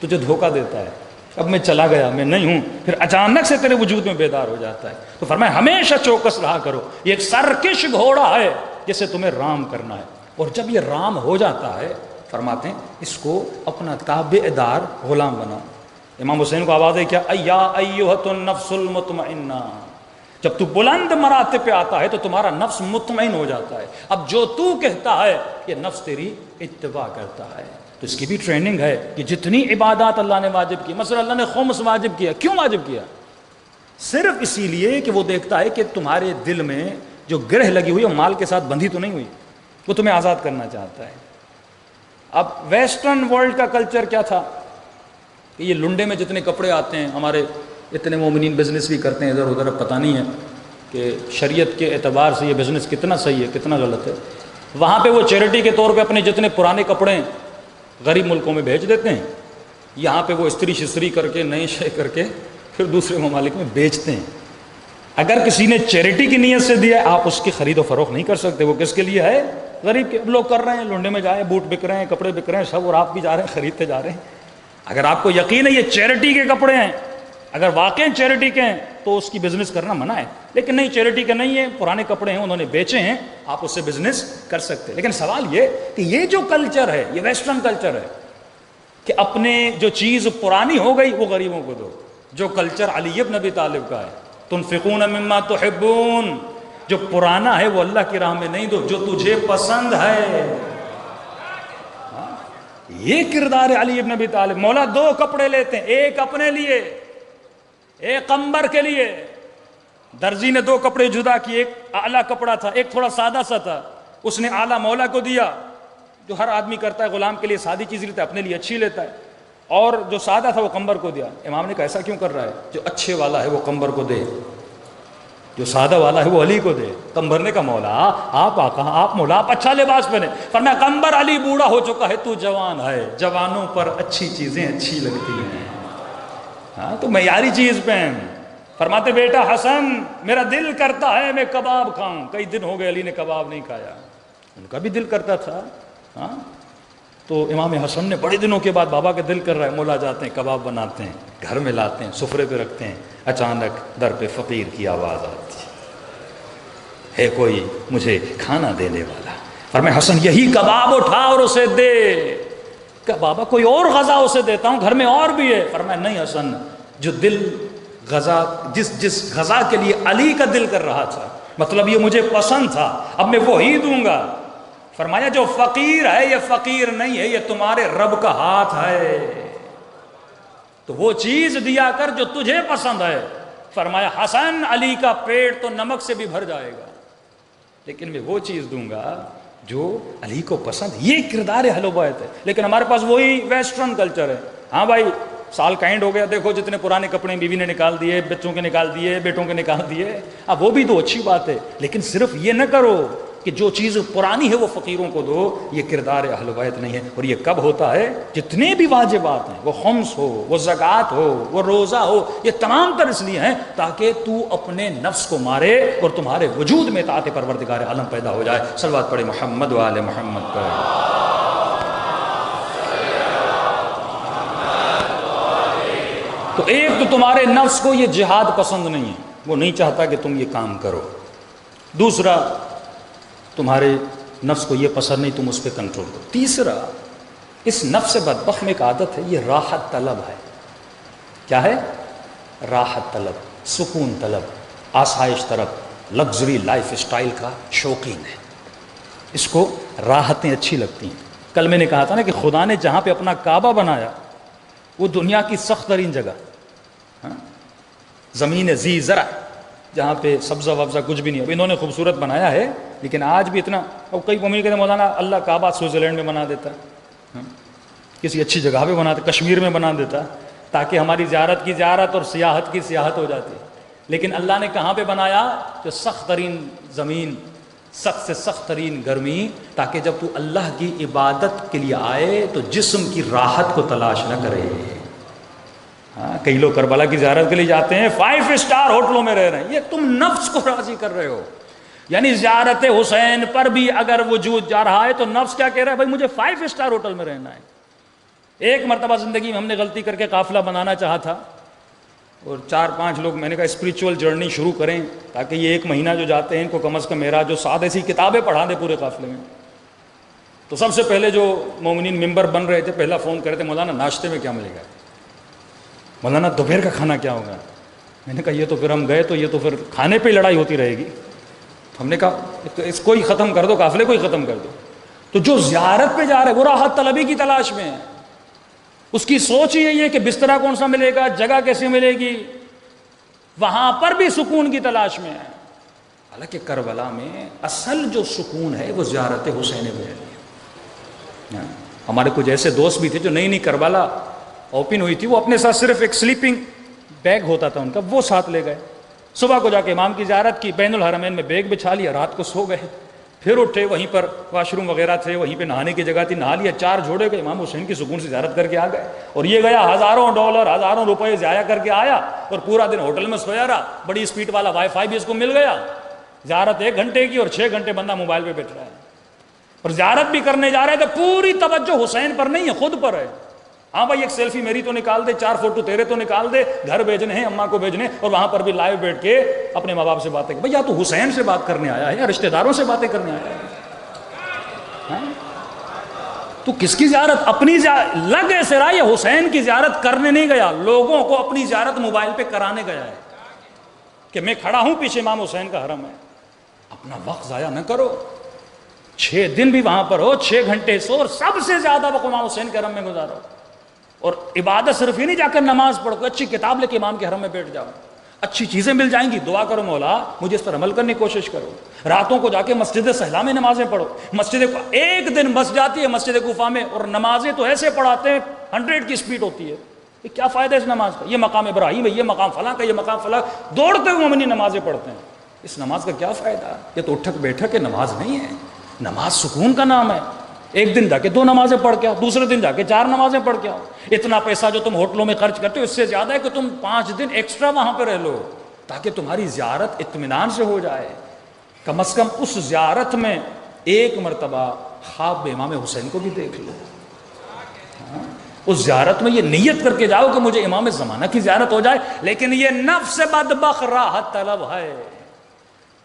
تجھے دھوکہ دیتا ہے، اب میں چلا گیا، میں نہیں ہوں، پھر اچانک سے تیرے وجود میں بیدار ہو جاتا ہے. تو فرمایا ہمیشہ چوکس رہا کرو. یہ ایک سرکش گھوڑا ہے جسے تمہیں رام کرنا ہے. اور جب یہ رام ہو جاتا ہے فرماتے ہیں اس کو اپنا تابع دار غلام بناؤ. امام حسین کو آواز ہے کیا؟ ایا ایھۃ النفس المطمئنہ. جب تو بلند مراتب پہ آتا ہے تو تمہارا نفس مطمئن ہو جاتا ہے. اب جو تو کہتا ہے یہ نفس تیری اتباع کرتا ہے. تو اس کی بھی ٹریننگ ہے کہ جتنی عبادات اللہ نے واجب کی، مثلا اللہ نے خمس واجب کیا، کیوں واجب کیا؟ صرف اسی لیے کہ وہ دیکھتا ہے کہ تمہارے دل میں جو گرہ لگی ہوئی ہے مال کے ساتھ بندھی تو نہیں ہوئی، وہ تمہیں آزاد کرنا چاہتا ہے۔ اب ویسٹرن ورلڈ کا کلچر کیا تھا کہ یہ لنڈے میں جتنے کپڑے آتے ہیں، ہمارے اتنے مومنین بزنس بھی کرتے ہیں ادھر ادھر، اب پتہ نہیں ہے کہ شریعت کے اعتبار سے یہ بزنس کتنا صحیح ہے کتنا غلط ہے۔ وہاں پہ وہ چیریٹی کے طور پہ اپنے جتنے پرانے کپڑے ہیں غریب ملکوں میں بھیج دیتے ہیں، یہاں پہ وہ استری شستری کر کے نئے شے کر کے پھر دوسرے ممالک میں بیچتے ہیں۔ اگر کسی نے چیریٹی کی نیت سے دیا ہے، آپ اس کی خرید و فروخت نہیں کر سکتے، وہ کس کے لیے ہے؟ غریب کے لوگ کر رہے ہیں، لنڈے میں جائیں بوٹ بک رہے ہیں، کپڑے بک رہے ہیں سب، اور آپ بھی جا رہے ہیں خریدتے جا رہے ہیں۔ اگر آپ کو یقین ہے یہ چیریٹی کے کپڑے ہیں، اگر واقعی چیریٹی کے ہیں تو اس کی بزنس کرنا منع ہے، لیکن نہیں چیریٹی کے نہیں ہیں، پرانے کپڑے ہیں انہوں نے بیچے ہیں، آپ اس سے بزنس کر سکتے۔ لیکن سوال یہ کہ یہ جو کلچر ہے یہ ویسٹرن کلچر ہے کہ اپنے جو چیز پرانی ہو گئی وہ غریبوں کو دو، جو کلچر علی بن ابی طالب کا ہے، تنفقون مما تحبون، جو پرانا ہے وہ اللہ کی راہ میں نہیں دو، جو تجھے پسند ہے۔ یہ کردار ہے علی بن ابی طالب۔ مولا دو کپڑے لیتے ہیں، ایک اپنے لیے ایک قمبر کے لیے، درزی نے دو کپڑے جدا کیے، ایک اعلیٰ کپڑا تھا ایک تھوڑا سادہ سا تھا، اس نے اعلیٰ مولا کو دیا، جو ہر آدمی کرتا ہے غلام کے لیے سادی چیز لیتا ہے اپنے لیے اچھی لیتا ہے، اور جو سادہ تھا وہ قمبر کو دیا۔ امام نے کہا ایسا کیوں کر رہا ہے؟ جو اچھے والا ہے وہ قمبر کو دے، جو سادہ والا ہے وہ علی کو دے۔ قمبر نے کہا مولا آپ آقا آپ مولا آپ اچھا لباس پہنے۔ فرمایا قمبر علی بوڑھا ہو چکا ہے، تو جوان ہے، جوانوں پر اچھی چیزیں اچھی لگتی ہیں، ہاں تو معیاری چیز پہن۔ فرماتے بیٹا حسن میرا دل کرتا ہے میں کباب کھاؤں، کئی دن ہو گئے علی نے کباب نہیں کھایا، ان کا بھی دل کرتا تھا۔ ہاں تو امام حسن نے بڑے دنوں کے بعد بابا کا دل کر رہا ہے، مولا جاتے ہیں کباب بناتے ہیں، گھر میں لاتے ہیں سفرے پہ رکھتے ہیں، اچانک در پہ فقیر کی آواز آتی ہے کوئی مجھے کھانا دینے والا۔ فرمایا حسن یہی کباب اٹھا اور اسے دے۔ کہ بابا کوئی اور غذا اسے دیتا ہوں گھر میں اور بھی ہے۔ فرمایا نہیں حسن، جو دل غذا جس غذا کے لیے علی کا دل کر رہا تھا، مطلب یہ مجھے پسند تھا، اب میں وہی دوں گا۔ فرمایا جو فقیر ہے یہ فقیر نہیں ہے، یہ تمہارے رب کا ہاتھ ہے، تو وہ چیز دیا کر جو تجھے پسند ہے۔ فرمایا حسن علی کا پیٹ تو نمک سے بھی بھر جائے گا، لیکن میں وہ چیز دوں گا جو علی کو پسند۔ یہ کردار اہل بیت ہے۔ لیکن ہمارے پاس وہی ویسٹرن کلچر ہے، ہاں بھائی سال کا اینڈ ہو گیا، دیکھو جتنے پرانے کپڑے بیوی نے نکال دیے، بچوں کے نکال دیے، بیٹوں کے نکال دیے، اب وہ بھی تو اچھی بات ہے، لیکن صرف یہ نہ کرو کہ جو چیز پرانی ہے وہ فقیروں کو دو، یہ کردار اہل بیت نہیں ہے۔ اور یہ کب ہوتا ہے؟ جتنے بھی واجبات ہیں، وہ خمس ہو، وہ زکوٰۃ ہو، وہ روزہ ہو، یہ تمام تر اس لیے ہیں تاکہ تو اپنے نفس کو مارے اور تمہارے وجود میں اطاعت پروردگار عالم پیدا ہو جائے۔ صلوات پڑھے محمد و آل محمد پر۔ تو ایک تو تمہارے نفس کو یہ جہاد پسند نہیں ہے، وہ نہیں چاہتا کہ تم یہ کام کرو۔ دوسرا تمہارے نفس کو یہ پسند نہیں تم اس پہ کنٹرول کرو۔ تیسرا اس نفس بدبخت میں ایک عادت ہے، یہ راحت طلب ہے۔ کیا ہے؟ راحت طلب، سکون طلب، آسائش طلب، لگژری لائف اسٹائل کا شوقین ہے، اس کو راحتیں اچھی لگتی ہیں۔ کل میں نے کہا تھا نا کہ خدا نے جہاں پہ اپنا کعبہ بنایا وہ دنیا کی سخت ترین جگہ، زمین ذی زرع، جہاں پہ سبزہ وبزہ کچھ بھی نہیں۔ اب انہوں نے خوبصورت بنایا ہے لیکن آج بھی اتنا، اب کئی قومی کہتے ہیں مولانا اللہ کعبہ سوئٹزرلینڈ میں بنا دیتا ہے، کسی اچھی جگہ پہ بنا دیتا، کشمیر میں بنا دیتا تاکہ ہماری زیارت کی زیارت اور سیاحت کی سیاحت ہو جاتی۔ لیکن اللہ نے کہاں پہ بنایا؟ جو سخت ترین زمین، سخت سے سخت ترین گرمی، تاکہ جب تو اللہ کی عبادت کے لیے آئے تو جسم کی راحت کو تلاش نہ کرے۔ ہاں کئی لوگ کربلا کی زیارت کے لیے جاتے ہیں، 5 اسٹار ہوٹلوں میں رہ رہے ہیں، یہ تم نفس کو راضی کر رہے ہو۔ یعنی زیارت حسین پر بھی اگر وجود جا رہا ہے تو نفس کیا کہہ رہا ہے؟ بھائی مجھے 5 اسٹار ہوٹل میں رہنا ہے۔ ایک مرتبہ زندگی میں ہم نے غلطی کر کے قافلہ بنانا چاہا تھا، اور 4-5 لوگ، میں نے کہا اسپریچول جرنی شروع کریں تاکہ یہ 1 مہینہ جو جاتے ہیں ان کو کم از کم میرا جو 7 ایسی کتابیں پڑھا دے پورے قافلے میں۔ تو سب سے پہلے جو مومنین ممبر بن رہے تھے پہلا فون کرے تھے، مولانا ناشتے میں کیا ملے گا؟ مولانا دوپہر کا کھانا کیا ہوگا؟ میں نے کہا یہ تو پھر ہم گئے تو یہ تو پھر کھانے پہ لڑائی ہوتی رہے گی۔ ہم نے کہا اس کو ہی ختم کر دو، قافلے کو ہی ختم کر دو۔ تو جو زیارت پہ جا رہا ہے وہ راحت طلبی کی تلاش میں ہے، اس کی سوچ ہی یہی ہے کہ بسترا کون سا ملے گا، جگہ کیسے ملے گی، وہاں پر بھی سکون کی تلاش میں ہے۔ حالانکہ کربلا میں اصل جو سکون ہے وہ زیارت حسین میں ہے۔ ہمارے کچھ ایسے دوست بھی تھے جو نئی کربلا اوپن ہوئی تھی، وہ اپنے ساتھ صرف ایک سلیپنگ بیگ ہوتا تھا ان کا، وہ ساتھ لے گئے، صبح کو جا کے امام کی زیارت کی، بین الحرمین میں بیگ بچھا لیا، رات کو سو گئے، پھر اٹھے، وہیں پر واش روم وغیرہ تھے، وہیں پہ نہانے کی جگہ تھی، نہا لیا، 4 جوڑے گئے، امام حسین کی سکون سے زیارت کر کے آ گئے۔ اور یہ گیا ہزاروں ڈالر، ہزاروں روپے ضائع کر کے آیا، اور پورا دن ہوٹل میں سویا رہا، بڑی اسپیڈ والا وائی فائی بھی اس کو مل گیا، زیارت 1 گھنٹے کی اور 6 گھنٹے بندہ موبائل پہ بیٹھ رہا ہے، اور زیارت بھی کرنے جا رہا ہے تو پوری توجہ حسین پر نہیں ہے، خود پر ہے۔ ہاں بھائی ایک سیلفی میری تو نکال دے، 4 فوٹو تیرے تو نکال دے، گھر بھیجنے ہیں، اماں کو بھیجنے، اور وہاں پر بھی لائیو بیٹھ کے اپنے ماں باپ سے باتیں بھائی، یا تو حسین سے بات کرنے آیا ہے یا رشتہ داروں سے باتیں کرنے آیا ہے۔ تو کس کی زیارت؟ اپنی لگ ایسے رہا، یہ حسین کی زیارت کرنے نہیں گیا، لوگوں کو اپنی زیارت موبائل پہ کرانے گیا ہے کہ میں کھڑا ہوں پیچھے امام حسین کا حرم ہے۔ اپنا وقت ضائع نہ کرو، 6 دن بھی وہاں پر ہو، 6 گھنٹے سو، اور سب سے زیادہ وقت امام حسین کے حرم میں گزارو۔ اور عبادت صرف ہی نہیں جا کر نماز پڑھو، اچھی کتاب لے کے امام کے حرم میں بیٹھ جاؤ، اچھی چیزیں مل جائیں گی، دعا کرو مولا مجھے اس پر عمل کرنے کی کوشش کرو۔ راتوں کو جا کے مسجد صحرا میں نمازیں پڑھو، مسجد کو ایک دن بس جاتی ہے مسجد کوفہ میں، اور نمازیں تو ایسے پڑھاتے ہیں 100 کی سپیڈ ہوتی ہے، یہ کیا فائدہ ہے اس نماز کا؟ یہ مقام ابراہیم ہے، یہ مقام فلاں کا، یہ مقام فلاں، دوڑتے ہوئے ہم نمازیں پڑھتے ہیں، اس نماز کا کیا فائدہ؟ یہ تو اٹھک بیٹھک کے نماز نہیں ہے، نماز سکون کا نام ہے۔ ایک دن جا کے 2 نمازیں پڑھ کے آؤ، دوسرے دن جا کے 4 نمازیں پڑھ کے آؤ۔ اتنا پیسہ جو تم ہوٹلوں میں خرچ کرتے ہو اس سے زیادہ ہے کہ تم 5 دن ایکسٹرا وہاں پہ رہ لو، تاکہ تمہاری زیارت اطمینان سے ہو جائے۔ کم از کم اس زیارت میں ایک مرتبہ خواب میں امام حسین کو بھی دیکھ لو، اس زیارت میں یہ نیت کر کے جاؤ کہ مجھے امام زمانہ کی زیارت ہو جائے۔ لیکن یہ نفس بدبخت راحت طلب ہے،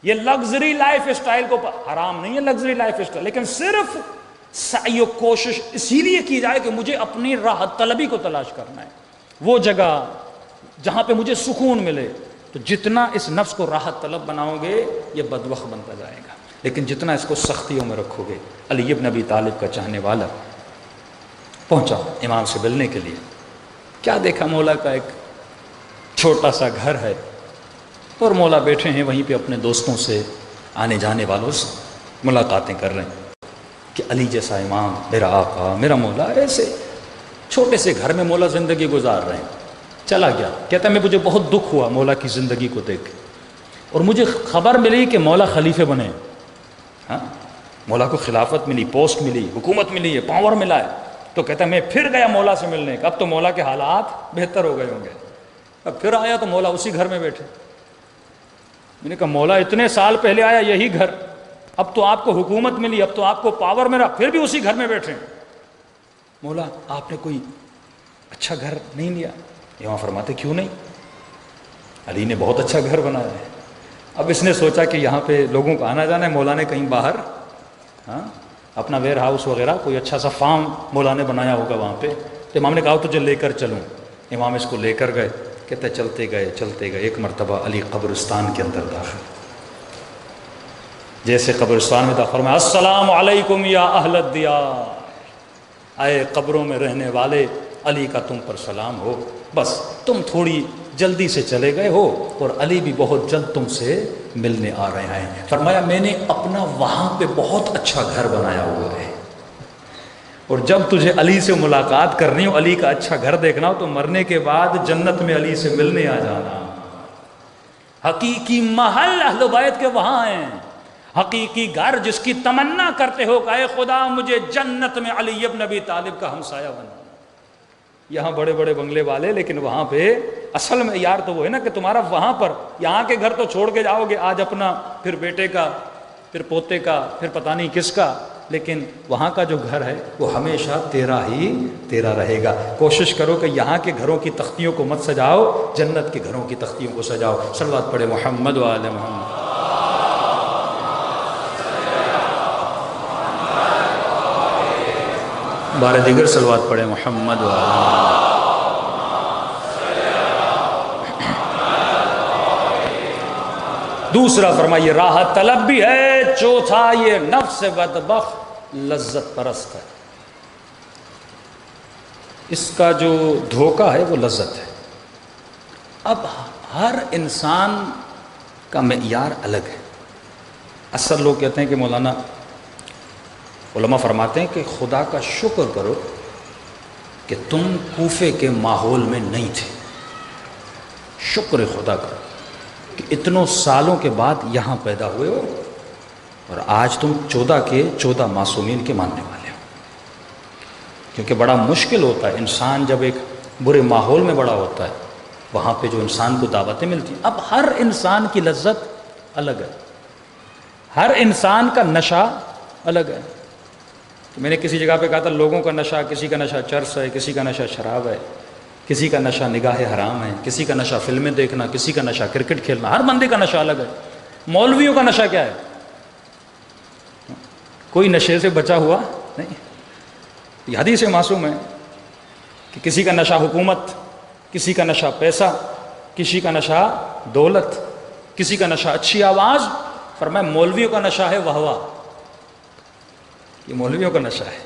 یہ لگژری لائف اسٹائل کو حرام نہیں ہے لگژری لائف اسٹائل، لیکن صرف سعی و کوشش اسی لیے کی جائے کہ مجھے اپنی راحت طلبی کو تلاش کرنا ہے، وہ جگہ جہاں پہ مجھے سکون ملے۔ تو جتنا اس نفس کو راحت طلب بناؤ گے یہ بدبخت بنتا جائے گا، لیکن جتنا اس کو سختیوں میں رکھو گے۔ علی ابن ابی طالب کا چاہنے والا پہنچا امام سے ملنے کے لیے، کیا دیکھا؟ مولا کا ایک چھوٹا سا گھر ہے، اور مولا بیٹھے ہیں وہیں پہ اپنے دوستوں سے، آنے جانے والوں سے ملاقاتیں کر رہے ہیں کہ علی جیسا امام، میرا آقا، میرا مولا، ایسے چھوٹے سے گھر میں مولا زندگی گزار رہے ہیں۔ چلا گیا، کہتا ہے مجھے بہت دکھ ہوا مولا کی زندگی کو دیکھ، اور مجھے خبر ملی کہ مولا خلیفے بنے، ہاں مولا کو خلافت ملی، پوسٹ ملی، حکومت ملی ہے، پاور ملا ہے۔ تو کہتا ہے میں پھر گیا مولا سے ملنے کا، اب تو مولا کے حالات بہتر ہو گئے ہوں گے۔ اب پھر آیا تو مولا اسی گھر میں بیٹھے۔ میں نے کہا مولا اتنے سال پہلے آیا یہی گھر، اب تو آپ کو حکومت ملی، اب تو آپ کو پاور ملا، پھر بھی اسی گھر میں بیٹھے۔ مولا آپ نے کوئی اچھا گھر نہیں لیا؟ امام فرماتے کیوں نہیں؟ علی نے بہت اچھا گھر بنایا ہے۔ اب اس نے سوچا کہ یہاں پہ لوگوں کا آنا جانا ہے، مولا نے کہیں باہر اپنا ویئر ہاؤس وغیرہ کوئی اچھا سا فارم مولا نے بنایا ہوگا وہاں پہ۔ تو امام نے کہا تجھے لے کر چلوں، امام اس کو لے کر گئے۔ کہتے چلتے گئے، ایک مرتبہ علی قبرستان کے اندر داخل، جیسے قبرستان میں داخل میں السلام علیکم یا اہل الدیار، اے قبروں میں رہنے والے، علی کا تم پر سلام ہو، بس تم تھوڑی جلدی سے چلے گئے ہو اور علی بھی بہت جلد تم سے ملنے آ رہے ہیں۔ فرمایا میں نے اپنا وہاں پہ بہت اچھا گھر بنایا ہوا ہے، اور جب تجھے علی سے ملاقات کرنی ہو، علی کا اچھا گھر دیکھنا ہو، تو مرنے کے بعد جنت میں علی سے ملنے آ جانا۔ حقیقی محل اہل بیت کے وہاں ہیں، حقیقی گھر جس کی تمنا کرتے ہو کہ اے خدا مجھے جنت میں علی ابن ابی طالب کا ہمسایہ بنا۔ یہاں بڑے بڑے بنگلے والے، لیکن وہاں پہ اصل میں یار تو وہ ہے نا کہ تمہارا وہاں پر، یہاں کے گھر تو چھوڑ کے جاؤ گے آج اپنا، پھر بیٹے کا، پھر پوتے کا، پھر پتہ نہیں کس کا، لیکن وہاں کا جو گھر ہے وہ ہمیشہ تیرا ہی تیرا رہے گا۔ کوشش کرو کہ یہاں کے گھروں کی تختیوں کو مت سجاؤ، جنت کے گھروں کی تختیوں کو سجاؤ۔ صلوات پڑھے محمد و آل محمد۔ بارے دیگر صلوات پڑھے محمد و آل محمد۔ دوسرا فرمائیے راحت طلب بھی ہے، چوتھا یہ نفس بدبخت لذت پرست ہے، اس کا جو دھوکہ ہے وہ لذت ہے۔ اب ہر انسان کا معیار الگ ہے۔ اکثر لوگ کہتے ہیں کہ مولانا، علماء فرماتے ہیں کہ خدا کا شکر کرو کہ تم کوفے کے ماحول میں نہیں تھے، شکر خدا کرو کہ اتنوں سالوں کے بعد یہاں پیدا ہوئے ہو اور آج تم 14 کے 14 معصومین کے ماننے والے ہو۔ کیونکہ بڑا مشکل ہوتا ہے انسان جب ایک برے ماحول میں بڑا ہوتا ہے، وہاں پہ جو انسان کو دعوتیں ملتی ہیں۔ اب ہر انسان کی لذت الگ ہے، ہر انسان کا نشہ الگ ہے۔ میں نے کسی جگہ پہ کہا تھا لوگوں کا نشہ، کسی کا نشہ چرس ہے، کسی کا نشہ شراب ہے، کسی کا نشہ نگاہ حرام ہے، کسی کا نشہ فلمیں دیکھنا، کسی کا نشہ کرکٹ کھیلنا، ہر بندے کا نشہ الگ ہے۔ مولویوں کا نشہ کیا ہے؟ کوئی نشے سے بچا ہوا نہیں۔ یہ حدیث معصوم ہے کہ کسی کا نشہ حکومت، کسی کا نشہ پیسہ، کسی کا نشہ دولت، کسی کا نشہ اچھی آواز۔ فرمایا مولویوں کا نشہ ہے واہ واہ، یہ مولویوں کا نشہ ہے،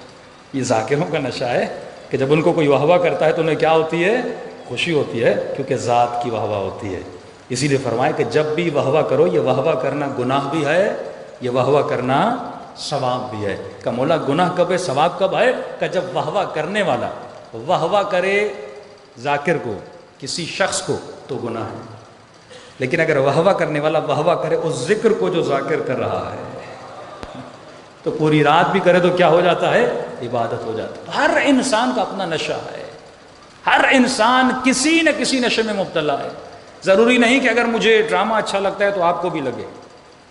یہ ذاکروں کا نشہ ہے کہ جب ان کو کوئی واہ واہ کرتا ہے تو انہیں کیا ہوتی ہے؟ خوشی ہوتی ہے، کیونکہ ذات کی واہ واہ ہوتی ہے۔ اسی لیے فرمایا کہ جب بھی واہ واہ کرو، یہ واہ واہ کرنا گناہ بھی ہے، یہ واہ واہ کرنا ثواب بھی ہے۔ کہ مولا گناہ کب ہے، ثواب کب ہے؟ کہ جب واہ واہ کرنے والا واہ واہ کرے ذاکر کو، کسی شخص کو، تو گناہ ہے۔ لیکن اگر واہ واہ کرنے والا واہ واہ کرے اس ذکر کو جو ذاکر کر رہا ہے، تو پوری رات بھی کرے تو کیا ہو جاتا ہے؟ عبادت ہو جاتا ہے۔ ہر انسان کا اپنا نشہ ہے، ہر انسان کسی نہ کسی نشے میں مبتلا ہے۔ ضروری نہیں کہ اگر مجھے ڈرامہ اچھا لگتا ہے تو آپ کو بھی لگے،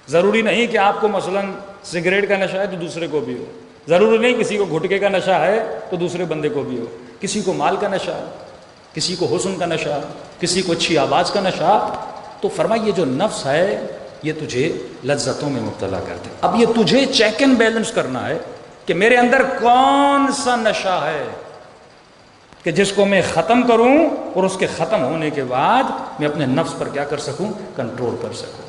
ضروری نہیں کہ آپ کو مثلاً سگریٹ کا نشہ ہے تو دوسرے کو بھی ہو، ضروری نہیں کسی کو گھٹکے کا نشہ ہے تو دوسرے بندے کو بھی ہو، کسی کو مال کا نشہ، کسی کو حسن کا نشہ، کسی کو اچھی آواز کا نشہ۔ تو فرمایا یہ جو نفس ہے یہ تجھے لذتوں میں مبتلا کرتے۔ اب یہ تجھے چیک اینڈ بیلنس کرنا ہے کہ میرے اندر کون سا نشہ ہے کہ جس کو میں ختم کروں اور اس کے ختم ہونے کے بعد میں اپنے نفس پر کیا کر سکوں؟ کنٹرول کر سکوں۔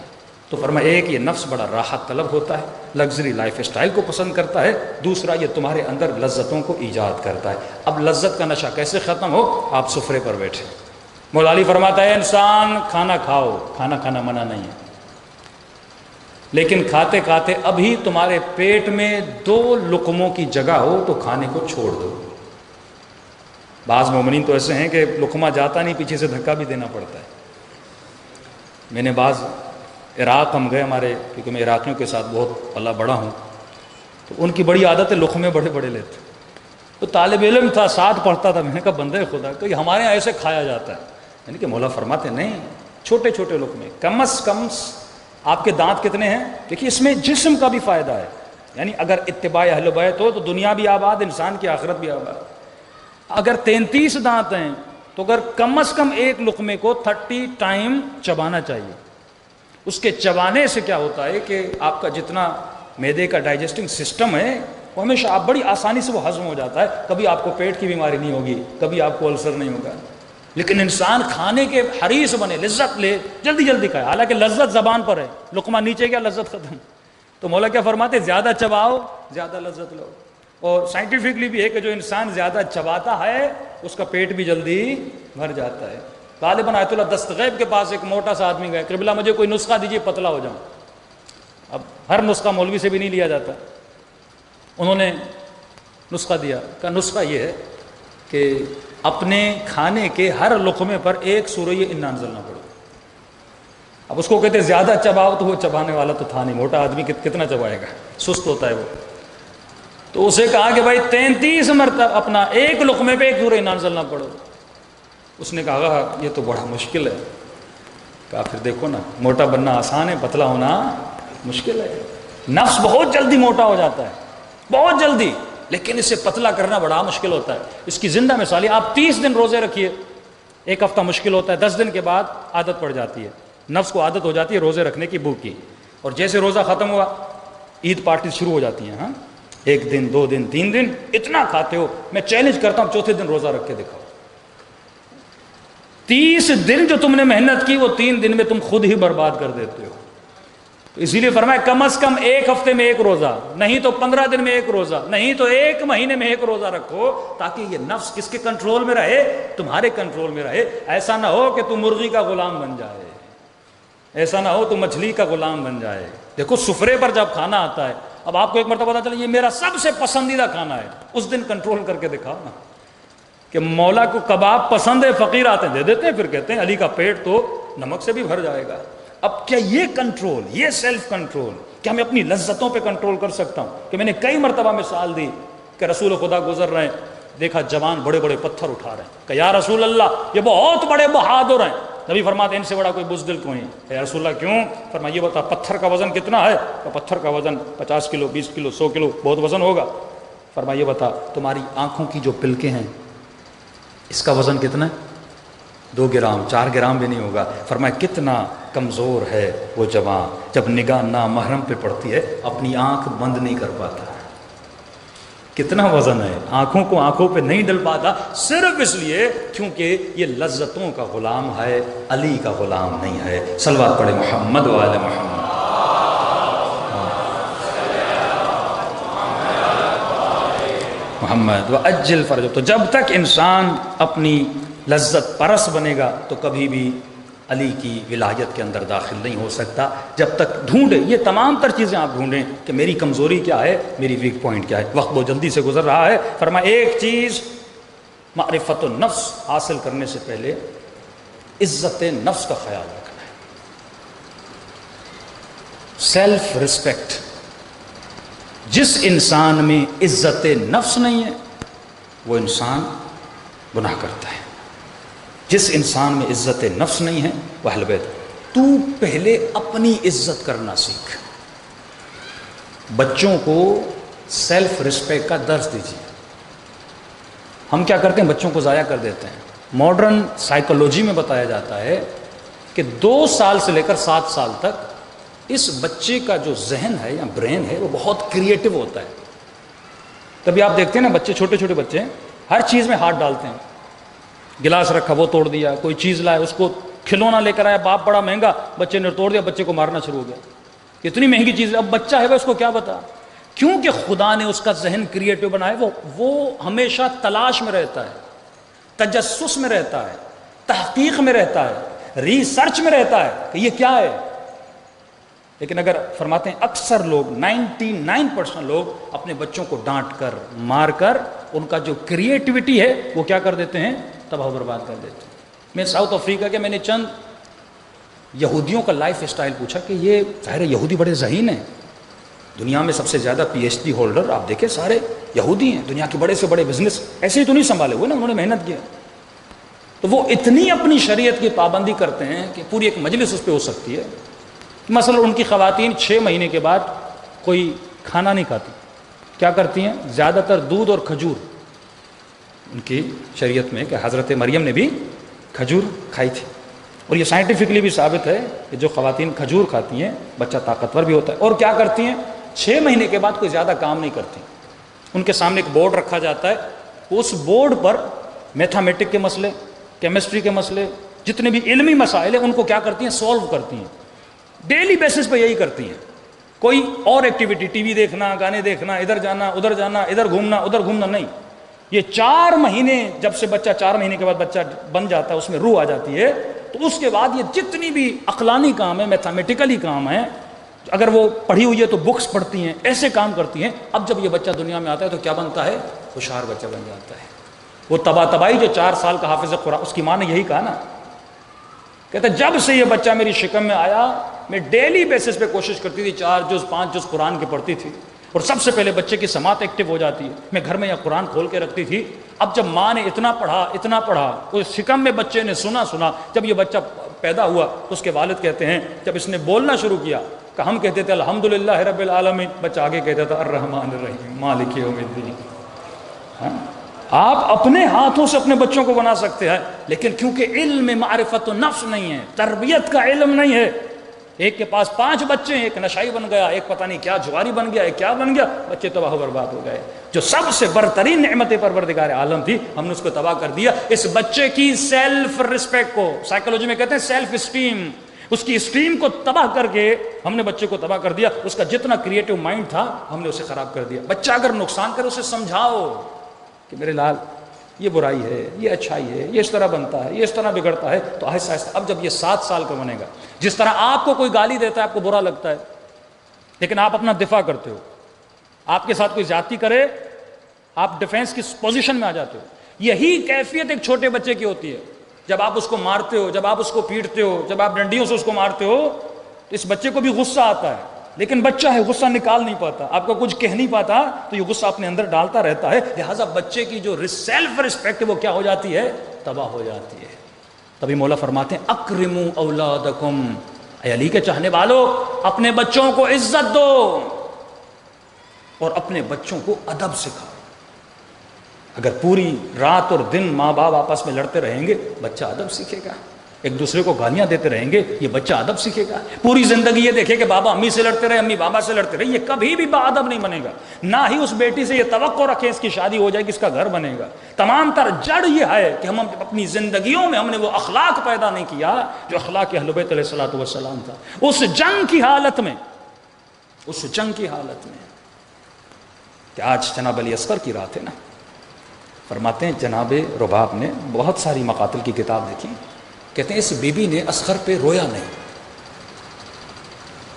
تو فرمایا ایک یہ نفس بڑا راحت طلب ہوتا ہے، لگژری لائف اسٹائل کو پسند کرتا ہے، دوسرا یہ تمہارے اندر لذتوں کو ایجاد کرتا ہے۔ اب لذت کا نشہ کیسے ختم ہو؟ آپ سفرے پر بیٹھے، مولا علی فرماتا ہے انسان کھانا کھاؤ، کھانا کھانا منع نہیں ہے، لیکن کھاتے کھاتے ابھی تمہارے پیٹ میں 2 لقموں کی جگہ ہو تو کھانے کو چھوڑ دو۔ بعض مومنین تو ایسے ہیں کہ لقمہ جاتا نہیں، پیچھے سے دھکا بھی دینا پڑتا ہے۔ میں نے بعض عراق ہم گئے ہمارے، کیونکہ میں عراقیوں کے ساتھ بہت اللہ بڑا ہوں، تو ان کی بڑی عادت ہے لقمے بڑے بڑے لیتے۔ تو طالب علم تھا، ساتھ پڑھتا تھا، میں نے کہا بندے خدا کہ ہمارے یہاں ایسے کھایا جاتا ہے؟ یعنی کہ مولا فرماتے نہیں، چھوٹے چھوٹے لقمے، کم از کم آپ کے دانت کتنے ہیں؟ دیکھیے اس میں جسم کا بھی فائدہ ہے، یعنی اگر اتباع اہل بیت ہو تو دنیا بھی آباد، انسان کی آخرت بھی آباد۔ اگر 33 دانت ہیں تو اگر کم از کم ایک لقمے کو 30 ٹائم چبانا چاہیے۔ اس کے چبانے سے کیا ہوتا ہے کہ آپ کا جتنا معدے کا ڈائجسٹنگ سسٹم ہے وہ ہمیشہ آپ بڑی آسانی سے وہ ہضم ہو جاتا ہے، کبھی آپ کو پیٹ کی بیماری نہیں ہوگی، کبھی آپ کو السر نہیں ہوگا۔ لیکن انسان کھانے کے حریص بنے، لذت لے، جلدی جلدی کھائے، حالانکہ لذت زبان پر ہے، لقمہ نیچے کیا لذت ختم۔ تو مولا کیا فرماتے؟ زیادہ چباؤ زیادہ لذت لو۔ اور سائنٹیفکلی بھی ہے کہ جو انسان زیادہ چباتا ہے اس کا پیٹ بھی جلدی بھر جاتا ہے۔ غالباً آیت اللہ دستغیب کے پاس ایک موٹا سا آدمی گیا، قبلہ مجھے کوئی نسخہ دیجیے پتلا ہو جاؤں۔ اب ہر نسخہ مولوی سے بھی نہیں لیا جاتا، انہوں نے نسخہ دیا، کہا نسخہ یہ ہے کہ اپنے کھانے کے ہر لقمے پر 1 سورہ انا انزلنا پڑو۔ اب اس کو کہتے زیادہ چباؤ، تو وہ چبانے والا تو تھا نہیں، موٹا آدمی کتنا چبائے گا، سست ہوتا ہے وہ۔ تو اسے کہا کہ بھائی 33 مرتبہ اپنا 1 لقمے پہ 1 سورہ انا انزلنا پڑو۔ اس نے کہا یہ تو بڑا مشکل ہے۔ کہا پھر دیکھو نا، موٹا بننا آسان ہے، پتلا ہونا مشکل ہے۔ نفس بہت جلدی موٹا ہو جاتا ہے، بہت جلدی، لیکن اسے پتلا کرنا بڑا مشکل ہوتا ہے۔ اس کی زندہ مثال ہے، آپ 30 دن روزے رکھیے، 1 ہفتہ مشکل ہوتا ہے، 10 دن کے بعد عادت پڑ جاتی ہے، نفس کو عادت ہو جاتی ہے روزے رکھنے کی، بھوک کی، اور جیسے روزہ ختم ہوا عید پارٹی شروع ہو جاتی ہیں۔ ہاں 1 دن 2 دن 3 دن اتنا کھاتے ہو، میں چیلنج کرتا ہوں 4تھے دن روزہ رکھ کے دکھاؤ۔ 30 دن جو تم نے محنت کی وہ 3 دن میں تم خود ہی برباد کر دیتے ہو۔ تو اسی لیے فرمایا کم از کم ایک ہفتے میں ایک روزہ، نہیں تو 15 دن میں ایک روزہ، نہیں تو ایک مہینے میں ایک روزہ رکھو، تاکہ یہ نفس کس کے کنٹرول میں رہے؟ تمہارے کنٹرول میں رہے۔ ایسا نہ ہو کہ تم مرغی کا غلام بن جائے، ایسا نہ ہو تو مچھلی کا غلام بن جائے۔ دیکھو سفرے پر جب کھانا آتا ہے، اب آپ کو ایک مرتبہ پتا چلا یہ میرا سب سے پسندیدہ کھانا ہے، اس دن کنٹرول کر کے دکھاؤ نا کہ مولا کو کباب پسند ہے، فقیر آتے ہیں دے دیتے ہیں، پھر کہتے ہیں علی کا پیٹ تو نمک سے بھی بھر جائے گا۔ اب کیا یہ کنٹرول، یہ سیلف کنٹرول، کیا میں اپنی لذتوں پہ کنٹرول کر سکتا ہوں؟ کہ میں نے کئی مرتبہ مثال دی کہ رسول خدا گزر رہے ہیں، دیکھا جوان بڑے بڑے پتھر اٹھا رہے ہیں، کہ یا رسول اللہ یہ بہت بڑے بہادر ہیں۔ نبی فرماتے ان سے بڑا کوئی بزدل کوئی ہے؟ یا رسول اللہ کیوں؟ فرمایا یہ بتا پتھر کا وزن کتنا ہے؟ کہ پتھر کا وزن 50 کلو، 20 کلو، 100 کلو، بہت وزن ہوگا۔ فرمایا یہ بتا تمہاری آنکھوں کی جو پلکیں ہیں اس کا وزن کتنا ہے؟ 2 گرام، 4 گرام بھی نہیں ہوگا۔ فرمایا کتنا کمزور ہے وہ جوان، جب نگاہ نامحرم پہ پڑتی ہے اپنی آنکھ بند نہیں کر پاتا۔ کتنا وزن ہے، آنکھوں کو آنکھوں پہ نہیں ڈل پاتا، صرف اس لیے کیونکہ یہ لذتوں کا غلام ہے، علی کا غلام نہیں ہے۔ صلوات پڑھے محمد و آل محمد۔ محمد و اجل فرج۔ تو جب تک انسان اپنی لذت پرس بنے گا تو کبھی بھی علی کی ولایت کے اندر داخل نہیں ہو سکتا۔ جب تک ڈھونڈے، یہ تمام تر چیزیں آپ ڈھونڈیں کہ میری کمزوری کیا ہے، میری ویک پوائنٹ کیا ہے۔ وقت بہت جلدی سے گزر رہا ہے۔ فرمایا ایک چیز معرفت النفس حاصل کرنے سے پہلے عزت نفس کا خیال رکھنا ہے، سیلف ریسپیکٹ۔ جس انسان میں عزت نفس نہیں ہے وہ انسان گناہ کرتا ہے۔ جس انسان میں عزت نفس نہیں ہے وہ اہل بیت۔ تو پہلے اپنی عزت کرنا سیکھ۔ بچوں کو سیلف ریسپیکٹ کا درس دیجیے۔ ہم کیا کرتے ہیں؟ بچوں کو ضائع کر دیتے ہیں۔ ماڈرن سائیکولوجی میں بتایا جاتا ہے کہ 2 سال سے لے کر 7 سال تک اس بچے کا جو ذہن ہے یا برین ہے وہ بہت کریٹو ہوتا ہے۔ تبھی آپ دیکھتے ہیں نا بچے، چھوٹے چھوٹے بچے ہر چیز میں ہاتھ ڈالتے ہیں۔ گلاس رکھا وہ توڑ دیا، کوئی چیز لائے اس کو، کھلونا لے کر آیا باپ بڑا مہنگا، بچے نے توڑ دیا، بچے کو مارنا شروع ہو گیا۔ اتنی مہنگی چیز، اب بچہ ہے اس کو کیا بتا؟ کیونکہ خدا نے اس کا ذہن کریٹو بنایا، وہ ہمیشہ تلاش میں رہتا ہے، تجسس میں رہتا ہے، تحقیق میں رہتا ہے، ریسرچ میں رہتا ہے کہ یہ کیا ہے۔ لیکن اگر فرماتے ہیں اکثر لوگ 99% لوگ اپنے بچوں کو ڈانٹ کر مار کر ان کا جو کریٹیوٹی ہے وہ کیا کر دیتے ہیں؟ تباہ و برباد کر دیتے ہیں۔ میں ساؤتھ افریقہ کے، میں نے چند یہودیوں کا لائف اسٹائل پوچھا کہ یہ ظاہر یہودی بڑے ذہین ہیں، دنیا میں سب سے زیادہ PhD ہولڈر آپ دیکھیں سارے یہودی ہیں، دنیا کے بڑے سے بڑے بزنس ایسے ہی تو نہیں سنبھالے ہوئے نا، انہوں نے محنت کی۔ تو وہ اتنی اپنی شریعت کی پابندی کرتے ہیں کہ پوری ایک مجلس اس پہ ہو سکتی ہے۔ مثلا ان کی خواتین 6 مہینے کے بعد کوئی کھانا نہیں کھاتی، کیا کرتی ہیں؟ زیادہ تر دودھ اور کھجور۔ ان کی شریعت میں کہ حضرت مریم نے بھی کھجور کھائی تھی، اور یہ سائنٹیفکلی بھی ثابت ہے کہ جو خواتین کھجور کھاتی ہیں بچہ طاقتور بھی ہوتا ہے۔ اور کیا کرتی ہیں؟ 6 مہینے کے بعد کوئی زیادہ کام نہیں کرتی۔ ان کے سامنے ایک بورڈ رکھا جاتا ہے، اس بورڈ پر میتھمیٹک کے مسئلے، کیمسٹری کے مسئلے، جتنے بھی علمی مسائل ہیں ان کو کیا کرتی ہیں؟ سولو کرتی ہیں۔ ڈیلی بیسس پہ یہی کرتی ہیں۔ کوئی اور ایکٹیویٹی، ٹی وی دیکھنا، گانے دیکھنا، ادھر جانا ادھر گھومنا نہیں۔ یہ 4 مہینے، جب سے بچہ 4 مہینے کے بعد بچہ بن جاتا ہے، اس میں روح آ جاتی ہے، تو اس کے بعد یہ جتنی بھی عقلانی کام ہے، میتھمیٹیکلی کام ہے، اگر وہ پڑھی ہوئی ہے تو بکس پڑھتی ہیں، ایسے کام کرتی ہیں۔ اب جب یہ بچہ دنیا میں آتا ہے تو کیا بنتا ہے؟ ہوشیار بچہ بن جاتا ہے۔ وہ تباہی جو 4 سال کا حافظ قرآن، اس کی ماں نے یہی کہا نا، کہتا ہے جب سے یہ بچہ میری شکم میں آیا میں ڈیلی بیسس پہ کوشش کرتی تھی 4 جز 5 جز قرآن کی پڑھتی تھی، اور سب سے پہلے بچے کی سماعت ایکٹیو ہو جاتی ہے، میں گھر میں یا قرآن کھول کے رکھتی تھی۔ اب جب ماں نے اتنا پڑھا، اس شکم میں بچے نے سنا، جب یہ بچہ پیدا ہوا تو اس کے والد کہتے ہیں جب اس نے بولنا شروع کیا کہ ہم کہتے تھے الحمدللہ رب العالمین، بچہ آگے کہتا تھا الرحمن الرحیم مالک یوم الدین۔ آپ اپنے ہاتھوں سے اپنے بچوں کو بنا سکتے ہیں، لیکن کیونکہ علم معرفت و نفس نہیں ہے، تربیت کا علم نہیں ہے، ایک کے پاس 5 بچے ہیں، ایک نشائی بن گیا، ایک پتہ نہیں کیا جواری بن گیا، ایک کیا بن گیا، بچے تباہ و برباد ہو گئے۔ جو سب سے برترین نعمت پروردگار عالم تھی ہم نے اس کو تباہ کر دیا۔ اس بچے کی سیلف رسپیکٹ کو سائیکالوجی میں کہتے ہیں سیلف اسٹیم، اس کی اسٹریم کو تباہ کر کے ہم نے بچے کو تباہ کر دیا. اس کا جتنا کریٹو مائنڈ تھا ہم نے اسے خراب کر دیا. بچہ اگر نقصان کرے اسے سمجھاؤ کہ میرے لال یہ برائی ہے، یہ اچھائی ہے، یہ اس طرح بنتا ہے، یہ اس طرح بگڑتا ہے. تو آہستہ آہستہ اب جب یہ 7 سال کا بنے گا، جس طرح آپ کو کوئی گالی دیتا ہے آپ کو برا لگتا ہے، لیکن آپ اپنا دفاع کرتے ہو. آپ کے ساتھ کوئی زیادتی کرے آپ ڈیفینس کی پوزیشن میں آ جاتے ہو. یہی کیفیت ایک چھوٹے بچے کی ہوتی ہے. جب آپ اس کو مارتے ہو، جب آپ اس کو پیٹتے ہو، جب آپ ڈنڈیوں سے اس کو مارتے ہو تو اس بچے کو بھی غصہ آتا ہے، لیکن بچہ ہے غصہ نکال نہیں پاتا، آپ کو کچھ کہہ نہیں پاتا تو یہ غصہ اپنے اندر ڈالتا رہتا ہے. لہٰذا بچے کی جو سیلف رسپیکٹ وہ کیا ہو جاتی ہے؟ تباہ ہو جاتی ہے. تبھی مولا فرماتے ہیں اکرموا اولادکم، اے علی کے چاہنے والوں اپنے بچوں کو عزت دو اور اپنے بچوں کو ادب سکھاؤ. اگر پوری رات اور دن ماں باپ آپس میں لڑتے رہیں گے بچہ ادب سیکھے گا. ایک دوسرے کو گالیاں دیتے رہیں گے یہ بچہ ادب سیکھے گا. پوری زندگی یہ دیکھے کہ بابا امی سے لڑتے رہے، امی بابا سے لڑتے رہے، یہ کبھی بھی باادب نہیں بنے گا. نہ ہی اس بیٹی سے یہ توقع رکھے اس کی شادی ہو جائے گی، اس کا گھر بنے گا. تمام تر جڑ یہ ہے کہ ہم اپنی زندگیوں میں ہم نے وہ اخلاق پیدا نہیں کیا جو اخلاق اہل بیت علیہ الصلوۃ والسلام تھا. اس جنگ کی حالت میں کہ آج جناب علی اصغر کی رات ہے نا، فرماتے ہیں جناب رباب نے بہت ساری مقاتل کی کتاب دیکھی، کہتے ہیں اس بی بی نے اصغر پہ رویا نہیں.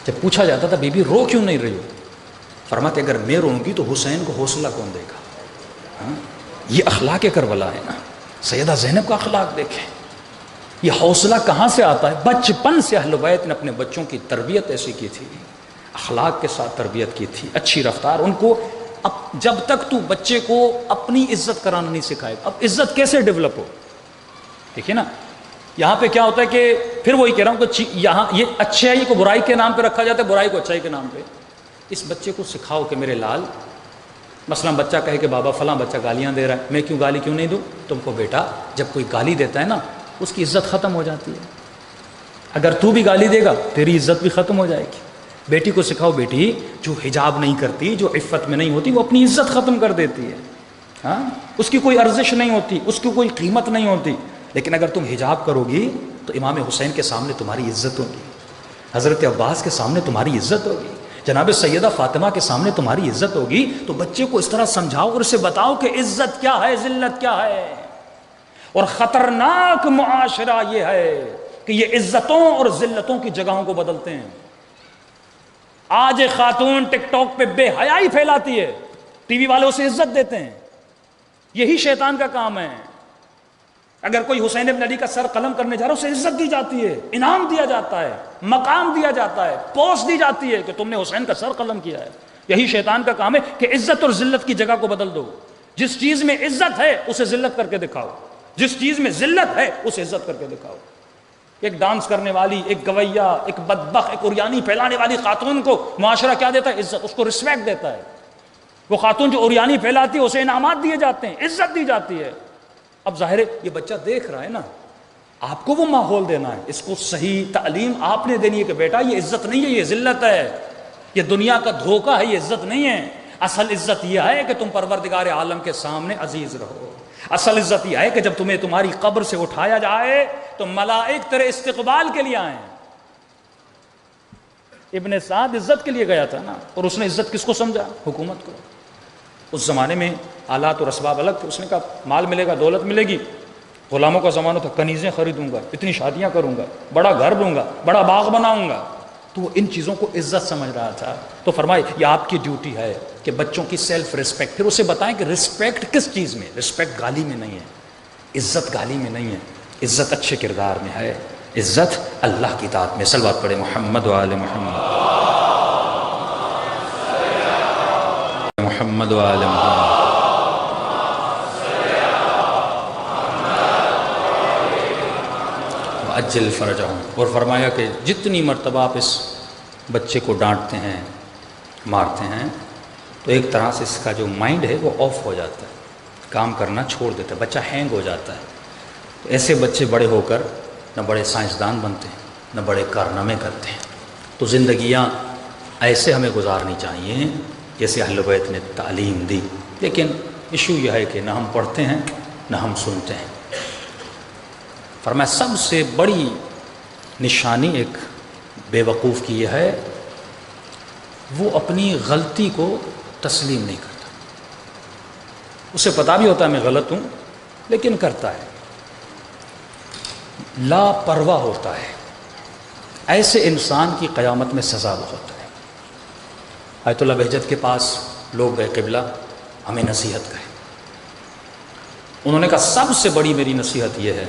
جب پوچھا جاتا تھا بی بی رو کیوں نہیں رہی ہو، فرماتے اگر میں روں گی تو حسین کو حوصلہ کون دے گا. یہ اخلاق کربلا ہے نا. سیدہ زینب کا اخلاق دیکھیں، یہ حوصلہ کہاں سے آتا ہے؟ بچپن سے اہل بیت نے اپنے بچوں کی تربیت ایسی کی تھی، اخلاق کے ساتھ تربیت کی تھی، اچھی رفتار. ان کو اب جب تک تو بچے کو اپنی عزت کرانا نہیں سکھائے اب عزت کیسے ڈیولپ ہو؟ دیکھیے نا یہاں پہ کیا ہوتا ہے کہ پھر وہی کہہ رہا ہوں کہ یہاں یہ اچھائی کو برائی کے نام پہ رکھا جاتا ہے، برائی کو اچھائی کے نام پہ. اس بچے کو سکھاؤ کہ میرے لال، مثلا بچہ کہے کہ بابا فلاں بچہ گالیاں دے رہا ہے، میں کیوں گالی کیوں نہیں دوں؟ تم کو بیٹا جب کوئی گالی دیتا ہے نا اس کی عزت ختم ہو جاتی ہے. اگر تو بھی گالی دے گا تیری عزت بھی ختم ہو جائے گی. بیٹی کو سکھاؤ بیٹی جو حجاب نہیں کرتی، جو عفت میں نہیں ہوتی، وہ اپنی عزت ختم کر دیتی ہے. ہاں اس کی کوئی ارزش نہیں ہوتی، اس کی کوئی قیمت نہیں ہوتی. لیکن اگر تم حجاب کرو گی تو امام حسین کے سامنے تمہاری عزت ہوگی، حضرت عباس کے سامنے تمہاری عزت ہوگی، جناب سیدہ فاطمہ کے سامنے تمہاری عزت ہوگی. تو بچے کو اس طرح سمجھاؤ اور اسے بتاؤ کہ عزت کیا ہے، ذلت کیا ہے. اور خطرناک معاشرہ یہ ہے کہ یہ عزتوں اور ذلتوں کی جگہوں کو بدلتے ہیں. آج ایک خاتون ٹک ٹاک پہ بے حیائی پھیلاتی ہے، ٹی وی والے اسے عزت دیتے ہیں. یہی شیطان کا کام ہے. اگر کوئی حسین ابن علی کا سر قلم کرنے جا رہا ہے اسے عزت دی جاتی ہے، انعام دیا جاتا ہے، مقام دیا جاتا ہے، پوسٹ دی جاتی ہے کہ تم نے حسین کا سر قلم کیا ہے. یہی شیطان کا کام ہے کہ عزت اور ذلت کی جگہ کو بدل دو. جس چیز میں عزت ہے اسے ذلت کر کے دکھاؤ، جس چیز میں ذلت ہے اسے عزت کر کے دکھاؤ. ایک ڈانس کرنے والی، ایک گویا، ایک بدبخ، ایک اوریانی پھیلانے والی خاتون کو معاشرہ کیا دیتا ہے؟ عزت. اس کو رسپیکٹ دیتا ہے. وہ خاتون جو اوریانی پھیلاتی ہے اسے انعامات دیے جاتے ہیں، عزت دی جاتی ہے. اب ظاہر ہے یہ بچہ دیکھ رہا ہے نا، آپ کو وہ ماحول دینا ہے، اس کو صحیح تعلیم آپ نے دینی ہے کہ بیٹا یہ عزت نہیں ہے، یہ ذلت ہے، یہ دنیا کا دھوکہ ہے، یہ عزت نہیں ہے. اصل عزت یہ ہے کہ تم پروردگار عالم کے سامنے عزیز رہو. اصل عزت یہ ہے کہ جب تمہیں تمہاری قبر سے اٹھایا جائے تو ملائک تیرے استقبال کے لیے آئیں. ابن سعد عزت کے لیے گیا تھا نا، اور اس نے عزت کس کو سمجھا؟ حکومت کو. اس زمانے میں آلات اور اسباب الگ تھے. اس نے کہا مال ملے گا، دولت ملے گی. غلاموں کا زمانہ تھا، کنیزیں خریدوں گا، اتنی شادیاں کروں گا، بڑا گھر دوں گا، بڑا باغ بناؤں گا. تو وہ ان چیزوں کو عزت سمجھ رہا تھا. تو فرمائے یہ آپ کی ڈیوٹی ہے کہ بچوں کی سیلف رسپیکٹ، پھر اسے بتائیں کہ رسپیکٹ کس چیز میں. رسپیکٹ گالی میں نہیں ہے، عزت گالی میں نہیں ہے، عزت اچھے کردار میں ہے، عزت اللہ کی اطاعت میں. صلوات پڑھے محمد و آل محمد، محمد و آل محمد. اجل فرجہم. اور فرمایا کہ جتنی مرتبہ آپ اس بچے کو ڈانٹتے ہیں، مارتے ہیں، تو ایک طرح سے اس کا جو مائنڈ ہے وہ آف ہو جاتا ہے، کام کرنا چھوڑ دیتا ہے، بچہ ہینگ ہو جاتا ہے. تو ایسے بچے بڑے ہو کر نہ بڑے سائنسدان بنتے ہیں، نہ بڑے کارنامے کرتے ہیں. تو زندگیاں ایسے ہمیں گزارنی چاہیے جیسے اہل بیت نے تعلیم دی. لیکن ایشو یہ ہے کہ نہ ہم پڑھتے ہیں نہ ہم سنتے ہیں. فرمایا سب سے بڑی نشانی ایک بے وقوف کی یہ ہے، وہ اپنی غلطی کو تسلیم نہیں کرتا. اسے پتا بھی ہوتا ہے میں غلط ہوں لیکن کرتا ہے، لاپرواہ ہوتا ہے. ایسے انسان کی قیامت میں سزا بہت ہے. آیت اللہ بہجت کے پاس لوگ گئے، قبلہ ہمیں نصیحت کریں. انہوں نے کہا سب سے بڑی میری نصیحت یہ ہے،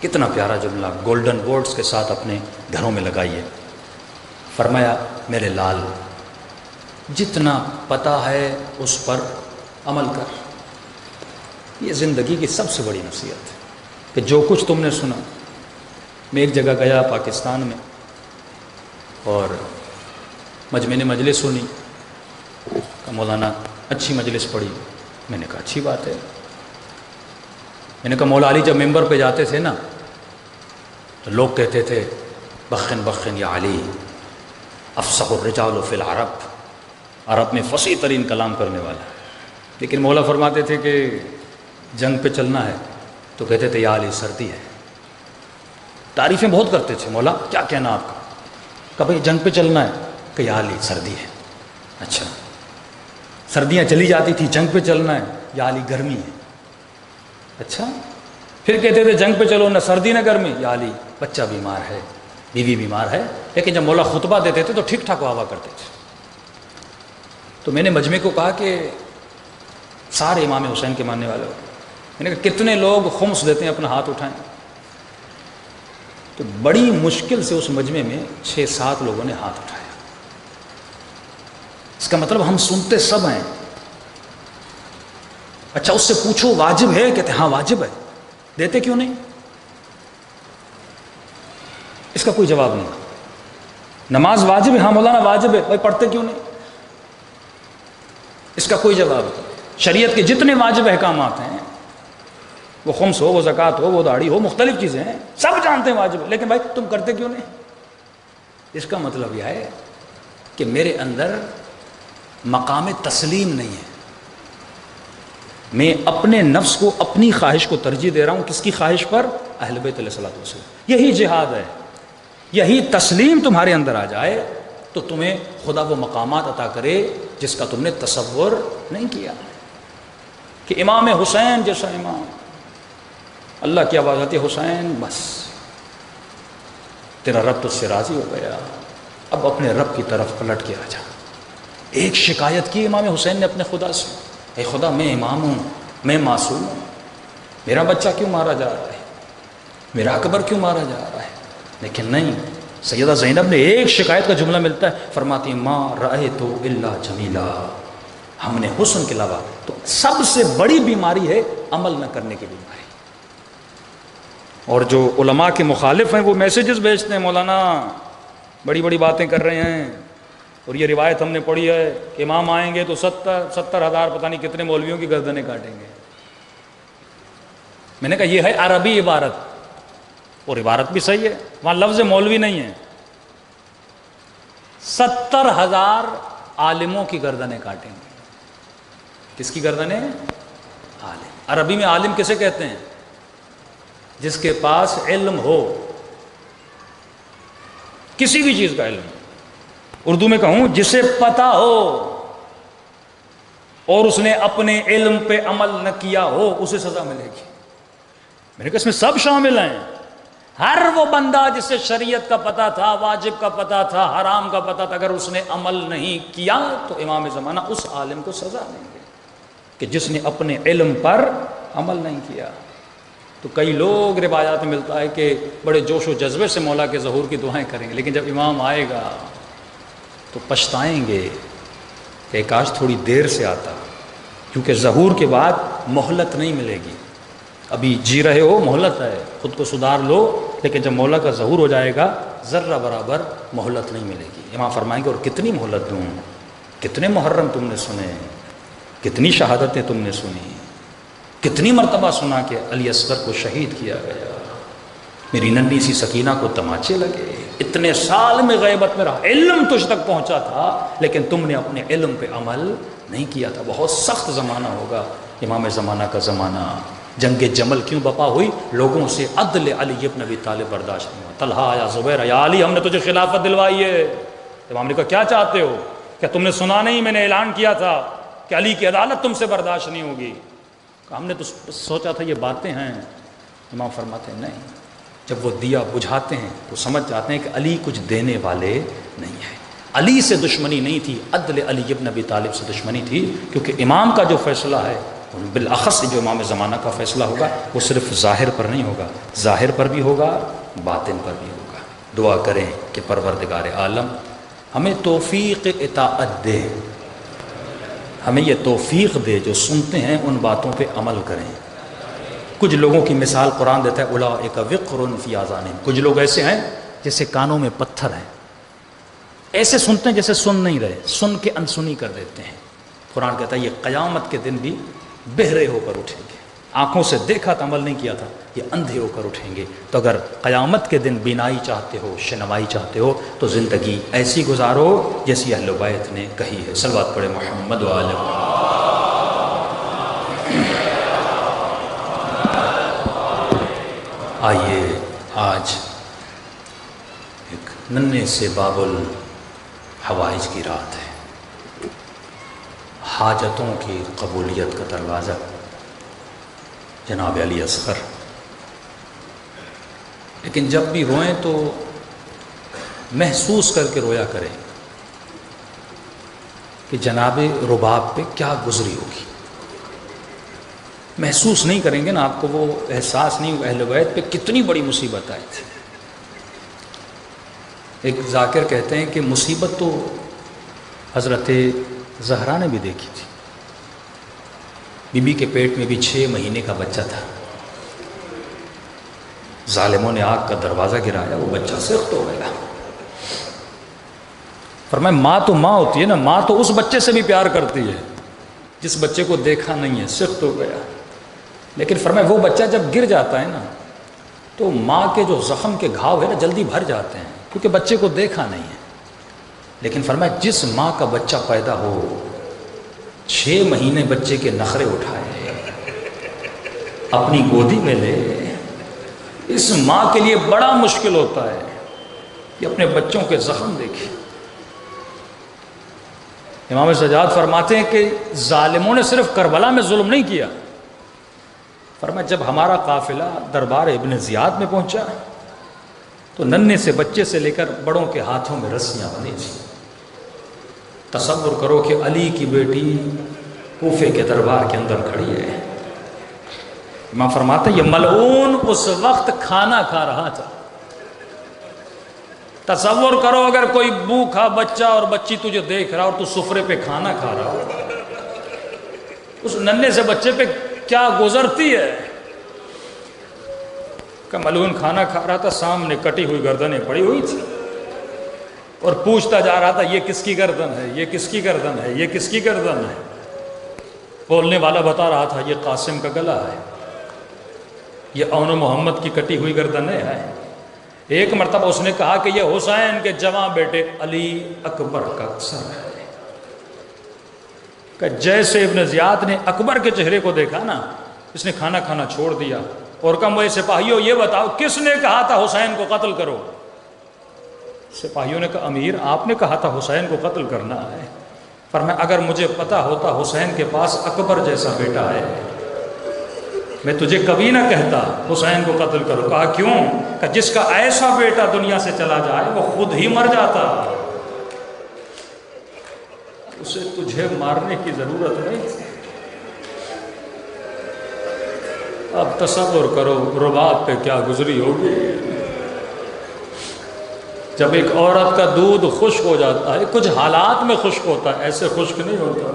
کتنا پیارا جملہ، گولڈن ورڈز کے ساتھ اپنے گھروں میں لگائیے. فرمایا میرے لال، جتنا پتا ہے اس پر عمل کر. یہ زندگی کی سب سے بڑی نصیحت ہے کہ جو کچھ تم نے سنا. میں ایک جگہ گیا پاکستان میں اور مجمع نے مجلس سنی، کہ مولانا اچھی مجلس پڑھی. میں نے کہا اچھی بات ہے. میں نے کہا مولا علی جب ممبر پہ جاتے تھے نا تو لوگ کہتے تھے بخن بخن یا علی افصح الرجال فی العرب، عرب میں فصیح ترین کلام کرنے والا. لیکن مولا فرماتے تھے کہ جنگ پہ چلنا ہے تو کہتے تھے یا علی سردی ہے. تعریفیں بہت کرتے تھے، مولا کیا کہنا آپ کا؟ کہ بھائی جنگ پہ چلنا ہے، کہ یا علی سردی ہے. اچھا، سردیاں چلی جاتی تھی، جنگ پہ چلنا ہے، یا علی گرمی ہے. اچھا، پھر کہتے تھے جنگ پہ چلو، نہ سردی نہ گرمی، یا علی بچہ بیمار ہے، بیوی بیمار ہے. لیکن جب مولا خطبہ دیتے تھے تو ٹھیک ٹھاک واہ کرتے تھے. تو میں نے مجمع کو کہا کہ سارے امام حسین کے ماننے والے ہو. میں نے کہا کتنے لوگ خمس دیتے ہیں، اپنا ہاتھ اٹھائیں. تو بڑی مشکل سے اس مجمع میں 6-7 لوگوں نے ہاتھ اٹھایا. اس کا مطلب ہم سنتے سب ہیں. اچھا اس سے پوچھو واجب ہے؟ کہتے ہاں واجب ہے. دیتے کیوں نہیں؟ اس کا کوئی جواب نہیں. نماز واجب ہے؟ ہاں مولانا واجب ہے. بھائی پڑھتے کیوں نہیں؟ اس کا کوئی جواب نہیں. شریعت کے جتنے واجب احکامات ہیں، وہ خمس ہو، وہ زکوٰۃ ہو، وہ داڑھی ہو، مختلف چیزیں ہیں، سب جانتے ہیں واجب ہے، لیکن بھائی تم کرتے کیوں نہیں؟ اس کا مطلب یہ ہے کہ میرے اندر مقام تسلیم نہیں ہے. میں اپنے نفس کو، اپنی خواہش کو ترجیح دے رہا ہوں. کس کی خواہش پر؟ اہل بیت علیہ الصلوۃ والسلام. یہی جہاد ہے. یہی تسلیم تمہارے اندر آ جائے تو تمہیں خدا وہ مقامات عطا کرے جس کا تم نے تصور نہیں کیا. کہ امام حسین جیسا امام، اللہ کی آواز آتی ہے حسین، بس تیرا رب تو اس سے راضی ہو گیا، اب اپنے رب کی طرف پلٹ کے آ جا. ایک شکایت کی امام حسین نے اپنے خدا سے، اے خدا میں امام ہوں، میں معصوم ہوں، میرا بچہ کیوں مارا جا رہا ہے، میرا اکبر کیوں مارا جا رہا ہے. لیکن نہیں، سیدہ زینب نے ایک شکایت کا جملہ ملتا ہے، فرماتی ہیں ما رأیت الا جمیلا، ہم نے حسن کے علاوہ. تو سب سے بڑی بیماری ہے عمل نہ کرنے کی بیماری. اور جو علماء کے مخالف ہیں وہ میسیجز بھیجتے ہیں، مولانا بڑی بڑی باتیں کر رہے ہیں، اور یہ روایت ہم نے پڑھی ہے کہ امام آئیں گے تو 70,000 پتہ نہیں کتنے مولویوں کی گردنیں کاٹیں گے. میں نے کہا یہ ہے عربی عبارت، اور عبارت بھی صحیح ہے، وہاں لفظ مولوی نہیں ہے. 70,000 عالموں کی گردنیں کاٹیں گے. کس کی گردنیں؟ عالم. عربی میں عالم کسے کہتے ہیں؟ جس کے پاس علم ہو، کسی بھی چیز کا علم. اردو میں کہوں جسے پتا ہو اور اس نے اپنے علم پہ عمل نہ کیا ہو، اسے سزا ملے گی. میں نے کہا اس میں سب شامل ہیں. ہر وہ بندہ جسے شریعت کا پتہ تھا، واجب کا پتہ تھا، حرام کا پتہ تھا، اگر اس نے عمل نہیں کیا تو امام زمانہ اس عالم کو سزا دیں گے کہ جس نے اپنے علم پر عمل نہیں کیا. تو کئی لوگ روایات میں ملتا ہے کہ بڑے جوش و جذبے سے مولا کے ظہور کی دعائیں کریں گے، لیکن جب امام آئے گا تو پچھتائیں گے کہ کاش تھوڑی دیر سے آتا، کیونکہ ظہور کے بعد مہلت نہیں ملے گی. ابھی جی رہے ہو، مہلت ہے، خود کو سدھار لو، لیکن جب مولا کا ظہور ہو جائے گا ذرہ برابر مہلت نہیں ملے گی. امام فرمائیں گے اور کتنی مہلت دوں، کتنے محرم تم نے سنے، کتنی شہادتیں تم نے سنی، کتنی مرتبہ سنا کہ علی اصغر کو شہید کیا گیا، میری ننھی سی سکینہ کو تماچے لگے، اتنے سال میں غیبت میں رہا، علم تجھ تک پہنچا تھا لیکن تم نے اپنے علم پہ عمل نہیں کیا تھا. بہت سخت زمانہ ہوگا امام زمانہ کا زمانہ. جنگ جمل کیوں بپا ہوئی؟ لوگوں سے عدل علی ابن ابی طالب برداشت نہیں ہوتا. طلحہ آیا، زبیر آیا، علی ہم نے تجھے خلافت دلوائی ہے۔ امام نے کہا کیا چاہتے ہو؟ کیا تم نے سنا نہیں میں نے اعلان کیا تھا کہ علی کی عدالت تم سے برداشت نہیں ہوگی؟ کہا ہم نے تو سوچا تھا یہ باتیں ہیں۔ امام فرماتے ہیں نہیں، جب وہ دیا بجھاتے ہیں تو سمجھ جاتے ہیں کہ علی کچھ دینے والے نہیں ہیں۔ علی سے دشمنی نہیں تھی، عدل علی ابن ابی طالب سے دشمنی تھی، کیونکہ امام کا جو فیصلہ ہے بالاخص جو امام زمانہ کا فیصلہ ہوگا وہ صرف ظاہر پر نہیں ہوگا، ظاہر پر بھی ہوگا، باطن پر بھی ہوگا۔ دعا کریں کہ پروردگار عالم ہمیں توفیق اطاعت دے، ہمیں یہ توفیق دے جو سنتے ہیں ان باتوں پہ عمل کریں۔ کچھ لوگوں کی مثال قرآن دیتا ہے اولئک وقر فی آذانہم، کچھ لوگ ایسے ہیں جیسے کانوں میں پتھر ہیں، ایسے سنتے ہیں جیسے سن نہیں رہے، سن کے انسنی کر دیتے ہیں۔ قرآن کہتا ہے یہ قیامت کے دن بھی بہرے ہو کر اٹھیں گے، آنکھوں سے دیکھا تو عمل نہیں کیا تھا، یہ اندھے ہو کر اٹھیں گے۔ تو اگر قیامت کے دن بینائی چاہتے ہو، شنوائی چاہتے ہو، تو زندگی ایسی گزارو جیسی اہل بیت نے کہی ہے۔ صلوات پڑھے محمد و آل محمد۔ آئیے آج ایک ننھے سے باب الحوائج کی رات ہے، حاجتوں کی قبولیت کا دروازہ۔ جناب علی اصغر، لیکن جب بھی روئیں تو محسوس کر کے رویا کریں کہ جناب رباب پہ کیا گزری ہوگی۔ محسوس نہیں کریں گے نا، آپ کو وہ احساس نہیں ہوگا اہل بیت پہ کتنی بڑی مصیبت آئی تھی۔ ایک ذاکر کہتے ہیں کہ مصیبت تو حضرت زہرا نے بھی دیکھی تھی، بی بی کے پیٹ میں بھی 6 مہینے کا بچہ تھا، ظالموں نے آگ کا دروازہ گرایا، وہ بچہ سخت ہو گیا۔ فرمایا ماں تو ماں ہوتی ہے نا، ماں تو اس بچے سے بھی پیار کرتی ہے جس بچے کو دیکھا نہیں ہے، سخت ہو گیا۔ لیکن فرمایا وہ بچہ جب گر جاتا ہے نا تو ماں کے جو زخم کے گھاؤ ہے نا جلدی بھر جاتے ہیں، کیونکہ بچے کو دیکھا نہیں ہے۔ لیکن فرمایا جس ماں کا بچہ پیدا ہو، 6 مہینے بچے کے نخرے اٹھائے، اپنی گودی میں لے، اس ماں کے لیے بڑا مشکل ہوتا ہے کہ اپنے بچوں کے زخم دیکھے۔ امام سجاد فرماتے ہیں کہ ظالموں نے صرف کربلا میں ظلم نہیں کیا، فرمایا جب ہمارا قافلہ دربار ابن زیاد میں پہنچا تو ننھے سے بچے سے لے کر بڑوں کے ہاتھوں میں رسیاں بندھی تھیں۔ تصور کرو کہ علی کی بیٹی کوفے کے دربار کے اندر کھڑی ہے۔ امام فرماتے ہیں یہ ملعون اس وقت کھانا کھا رہا تھا۔ تصور کرو اگر کوئی بھوکھا بچہ اور بچی تجھے دیکھ رہا اور تو سفرے پہ کھانا کھا رہا ہو، اس ننھے سے بچے پہ کیا گزرتی ہے۔ کہ ملعون کھانا کھا رہا تھا، سامنے کٹی ہوئی گردنیں پڑی ہوئی تھی اور پوچھتا جا رہا تھا یہ کس کی گردن ہے، یہ کس کی گردن ہے، یہ کس کی گردن ہے۔ بولنے والا بتا رہا تھا یہ قاسم کا گلا ہے، یہ اون محمد کی کٹی ہوئی گردنیں ہیں۔ ایک مرتبہ اس نے کہا کہ یہ حسین کے جواں بیٹے علی اکبر کا سر ہے۔ کہ جیسے ابن زیاد نے اکبر کے چہرے کو دیکھا نا، اس نے کھانا کھانا چھوڑ دیا اور کہا مجھے سپاہیوں یہ بتاؤ کس نے کہا تھا حسین کو قتل کرو۔ سپاہیوں نے کہا امیر آپ نے کہا تھا حسین کو قتل کرنا ہے۔ فرمایا اگر مجھے پتا ہوتا حسین کے پاس اکبر جیسا بیٹا ہے میں تجھے کبھی نہ کہتا حسین کو قتل کرو۔ کہا کیوں؟ کہ جس کا ایسا بیٹا دنیا سے چلا جائے وہ خود ہی مر جاتا، اسے تجھے مارنے کی ضرورت نہیں۔ اب تصور کرو رباب پہ کیا گزری ہوگی۔ جب ایک عورت کا دودھ خشک ہو جاتا ہے، کچھ حالات میں خشک ہوتا ہے، ایسے خشک نہیں ہوتا۔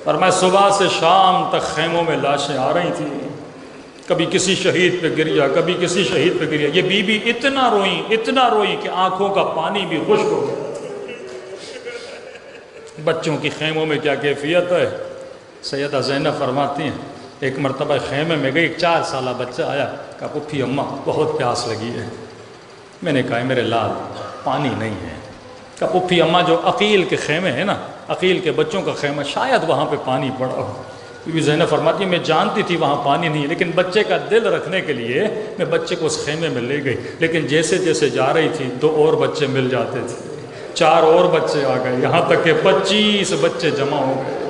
اور میں صبح سے شام تک خیموں میں لاشیں آ رہی تھیں، کبھی کسی شہید پہ گریا، کبھی کسی شہید پہ گریا۔ یہ بی بی اتنا روئی کہ آنکھوں کا پانی بھی خشک ہو گیا۔ بچوں کی خیموں میں کیا کیفیت ہے۔ سیدہ زینب فرماتی ہیں ایک مرتبہ خیمے میں گئی، ایک 4 سالہ بچہ آیا، کہا پھپھی اماں بہت پیاس لگی ہے۔ میں نے کہا میرے لال پانی نہیں ہے۔ کہا پھپھی اماں جو عقیل کے خیمے ہیں نا، عقیل کے بچوں کا خیمہ، شاید وہاں پہ پانی پڑا ہو۔ بی بی زینب فرماتی ہے میں جانتی تھی وہاں پانی نہیں، لیکن بچے کا دل رکھنے کے لیے میں بچے کو اس خیمے میں لے گئی، لیکن جیسے جیسے جا رہی تھی 2 اور بچے مل جاتے تھے، 4 اور بچے آ گئے، یہاں تک کہ 25 بچے جمع ہو گئے۔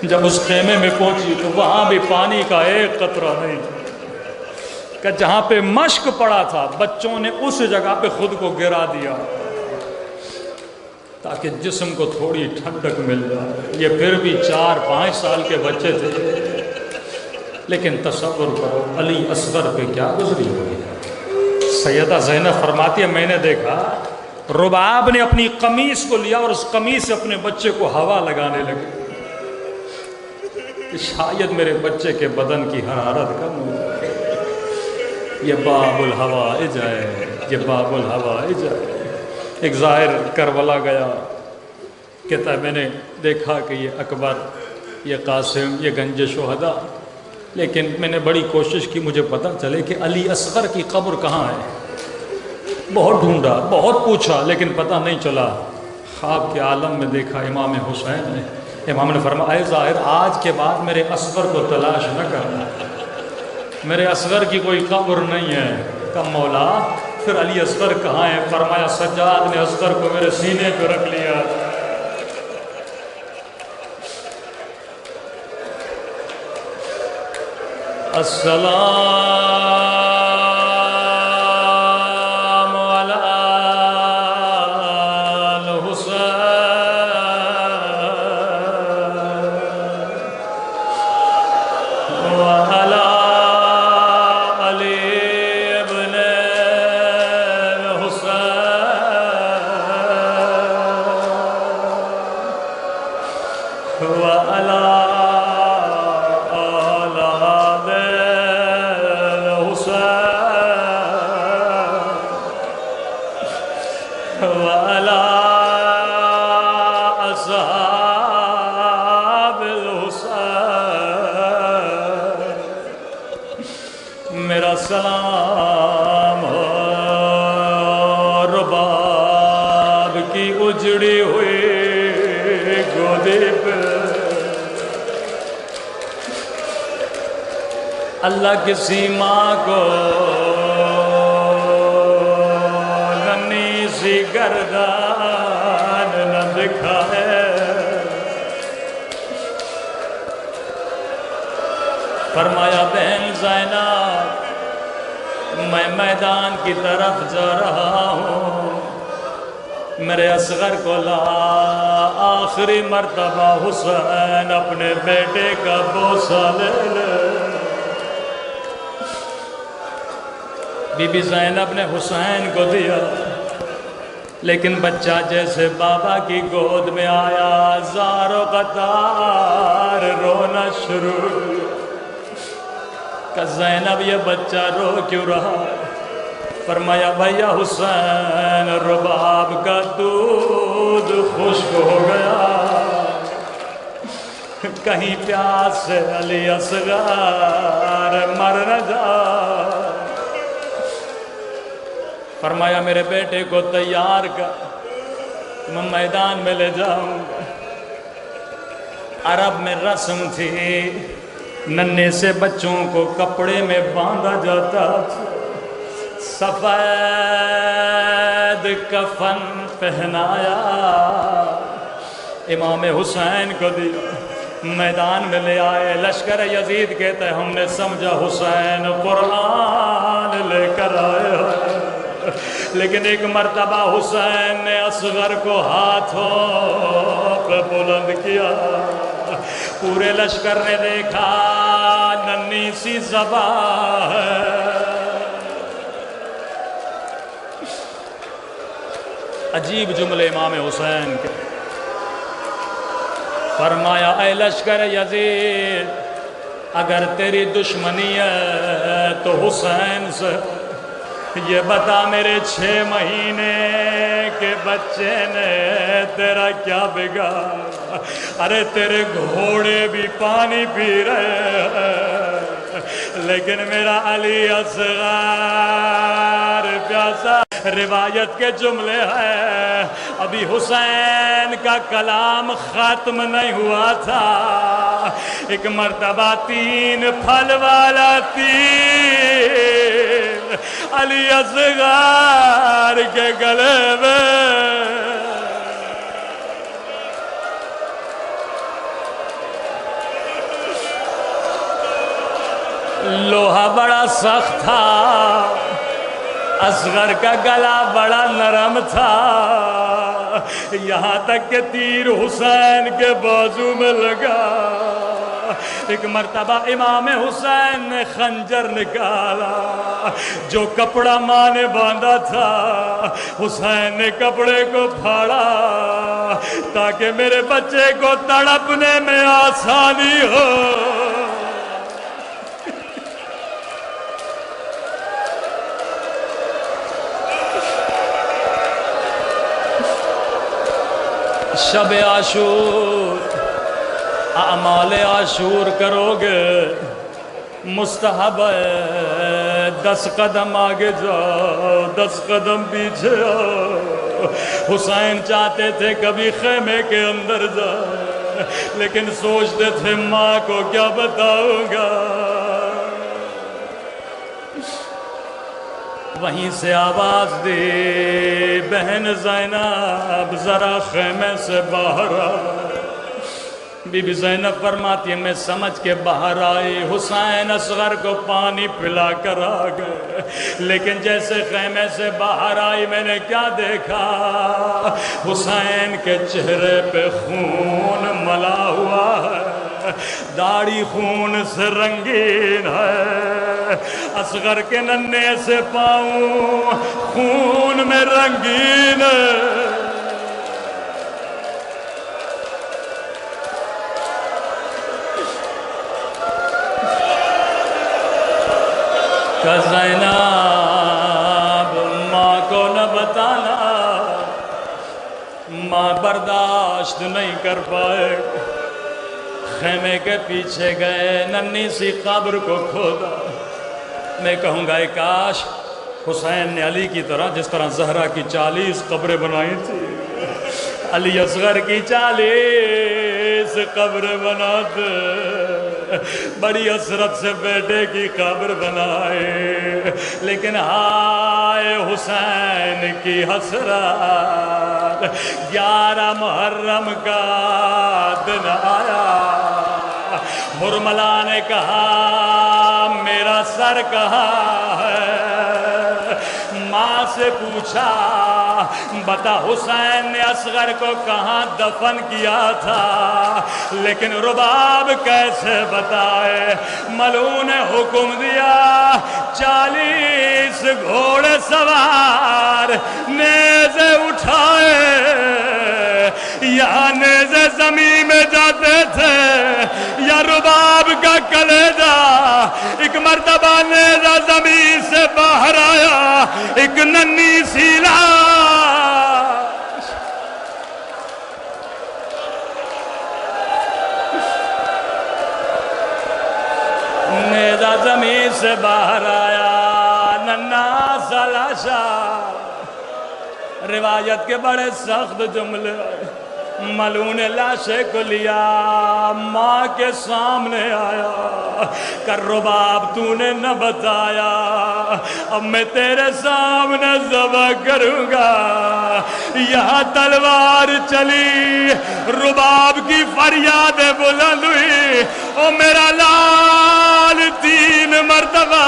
جب اس خیمے میں پہنچی تو وہاں بھی پانی کا ایک قطرہ نہیں تھا، کہ جہاں پہ مشک پڑا تھا بچوں نے اس جگہ پہ خود کو گرا دیا تاکہ جسم کو تھوڑی ٹھنڈک مل جائے۔ یہ پھر بھی 4-5 سال کے بچے تھے، لیکن تصور کرو علی اصغر پہ کیا گزری ہوئی۔ سیدہ زینب فرماتی ہے میں نے دیکھا رباب نے اپنی قمیص کو لیا اور اس قمیص سے اپنے بچے کو ہوا لگانے لگے کہ شاید میرے بچے کے بدن کی حرارت کم ہو جائے۔ یہ باب الحوائج ہے، یہ باب الحوائج ہے۔ ایک ظاہر کربلا گیا، کہتا ہے میں نے دیکھا کہ یہ اکبر، یہ قاسم، یہ گنج شہداء، لیکن میں نے بڑی کوشش کی مجھے پتہ چلے کہ علی اصغر کی قبر کہاں ہے۔ بہت ڈھونڈا، بہت پوچھا، لیکن پتہ نہیں چلا۔ خواب کے عالم میں دیکھا امام حسین نے۔ امام نے فرمایا اے ظاہر آج کے بعد میرے اصغر کو تلاش نہ کرنا، میرے اصغر کی کوئی قبر نہیں ہے۔ کہا مولا پھر علی اصغر کہاں ہے؟ فرمایا سجاد نے اصغر کو میرے سینے پہ رکھ لیا۔ السلام علی الحسین وعلی علی ابن الحسین وعلی میرا سلام ہو رباب کی اجڑی ہوئی گودی پہ، اللہ کسی ماں کو ننھی سی گردان نہ دکھائے۔ فرمایا بہن زینب میں میدان کی طرف جا رہا ہوں، میرے اصغر کو لا، آخری مرتبہ حسین اپنے بیٹے کا بوسہ لے لے۔ بی بی زینب نے حسین کو دیا، لیکن بچہ جیسے بابا کی گود میں آیا زار و قطار رونا شروع۔ کہ زینب یہ بچہ رو کیوں رہا؟ فرمایا بھیا حسین رباب کا دودھ خشک ہو گیا، کہیں پیاس سے علی اصغر مر نہ جا۔ فرمایا میرے بیٹے کو تیار کر، میں میدان میں لے جاؤں گا۔ عرب میں رسم تھی ننھے سے بچوں کو کپڑے میں باندھا جاتا تھا، سفید کفن پہنایا، امام حسین کو دیا، میدان میں لے آئے۔ لشکر یزید کہتے ہیں ہم نے سمجھا حسین قرآن لے کر آئے، لیکن ایک مرتبہ حسین نے اصغر کو ہاتھوں پہ بلند کیا، پورے لشکر نے دیکھا ننھی سی ذبح ہے۔ عجیب جملے امام حسین کے۔ فرمایا اے لشکر یزید اگر تیری دشمنی ہے تو حسین سے، یہ بتا میرے 6 مہینے کے بچے نے تیرا کیا بگاڑا؟ ارے تیرے گھوڑے بھی پانی پی رہے ہیں، لیکن میرا علی اصغر پیاسا۔ روایت کے جملے ہیں، ابھی حسین کا کلام ختم نہیں ہوا تھا، ایک مرتبہ 3 پھل والا تیر علی اصغر کے گلے میں لوہا بڑا سخت تھا، اصغر کا گلا بڑا نرم تھا، یہاں تک کہ تیر حسین کے بازو میں لگا۔ ایک مرتبہ امام حسین نے خنجر نکالا، جو کپڑا ماں نے باندھا تھا، حسین نے کپڑے کو پھاڑا تاکہ میرے بچے کو تڑپنے میں آسانی ہو۔ شب عاشور اعمال عاشور کرو گے، مستحب ہے 10 قدم آگے جاؤ 10 قدم پیچھے آؤ۔ حسین چاہتے تھے کبھی خیمے کے اندر جائے، لیکن سوچتے تھے ماں کو کیا بتاؤں گا۔ وہیں سے آواز دی، بہن زینب ذرا خیمے سے باہر آ۔ بی بی زینب فرماتی ہے میں سمجھ کے باہر آئی، حسین اصغر کو پانی پلا کر آ گئے، لیکن جیسے خیمے سے باہر آئی میں نے کیا دیکھا، حسین کے چہرے پہ خون ملا ہوا ہے، داڑھی خون سے رنگین ہے، اصغر کے ننھے سے پاؤں خون میں رنگین ہے۔ کہ زینب ماں کو نہ بتانا، ماں برداشت نہیں کر پائے۔ خیمے کے پیچھے گئے، ننھی سی قبر کو کھودا۔ میں کہوں گا کاش حسین نے علی کی طرح، جس طرح زہرا کی 40 قبریں بنائی تھی، علی اصغر کی 40 قبریں بناتے، بڑی حسرت سے بیٹے کی قبر بنائے، لیکن ہائے حسین کی حسرت۔ 11 محرم کا دن آیا، حرملہ نے کہا میرا سر کہاں ہے؟ ماں سے پوچھا بتا حسین نے اصغر کو کہاں دفن کیا تھا، لیکن رباب کیسے بتائے؟ ملعون نے حکم دیا 40 گھوڑے سوار نیزے اٹھائے، یا نیزے زمین میں جاتے تھے یا رباب کا کلیجہ۔ ایک مرتبہ نیزہ زمین سے باہر آیا، ایک ننھی سی لاش، نیزہ زمین سے باہر آیا، ننھا سا لاشا۔ روایت کے بڑے سخت جملے، ملعون نے لاشے کو لیا، ماں کے سامنے آیا، کر رباب تو نے نہ بتایا، اب میں تیرے سامنے ذبح کروں گا۔ یہاں تلوار چلی، رباب کی فریاد بلند ہوئی، او میرا لال 3 مرتبہ،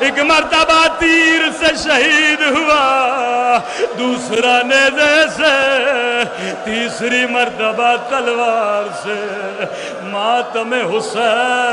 ایک مرتبہ تیر سے شہید ہوا، دوسرا نیزے سے، تیسری مرتبہ تلوار سے۔ ماتم حسین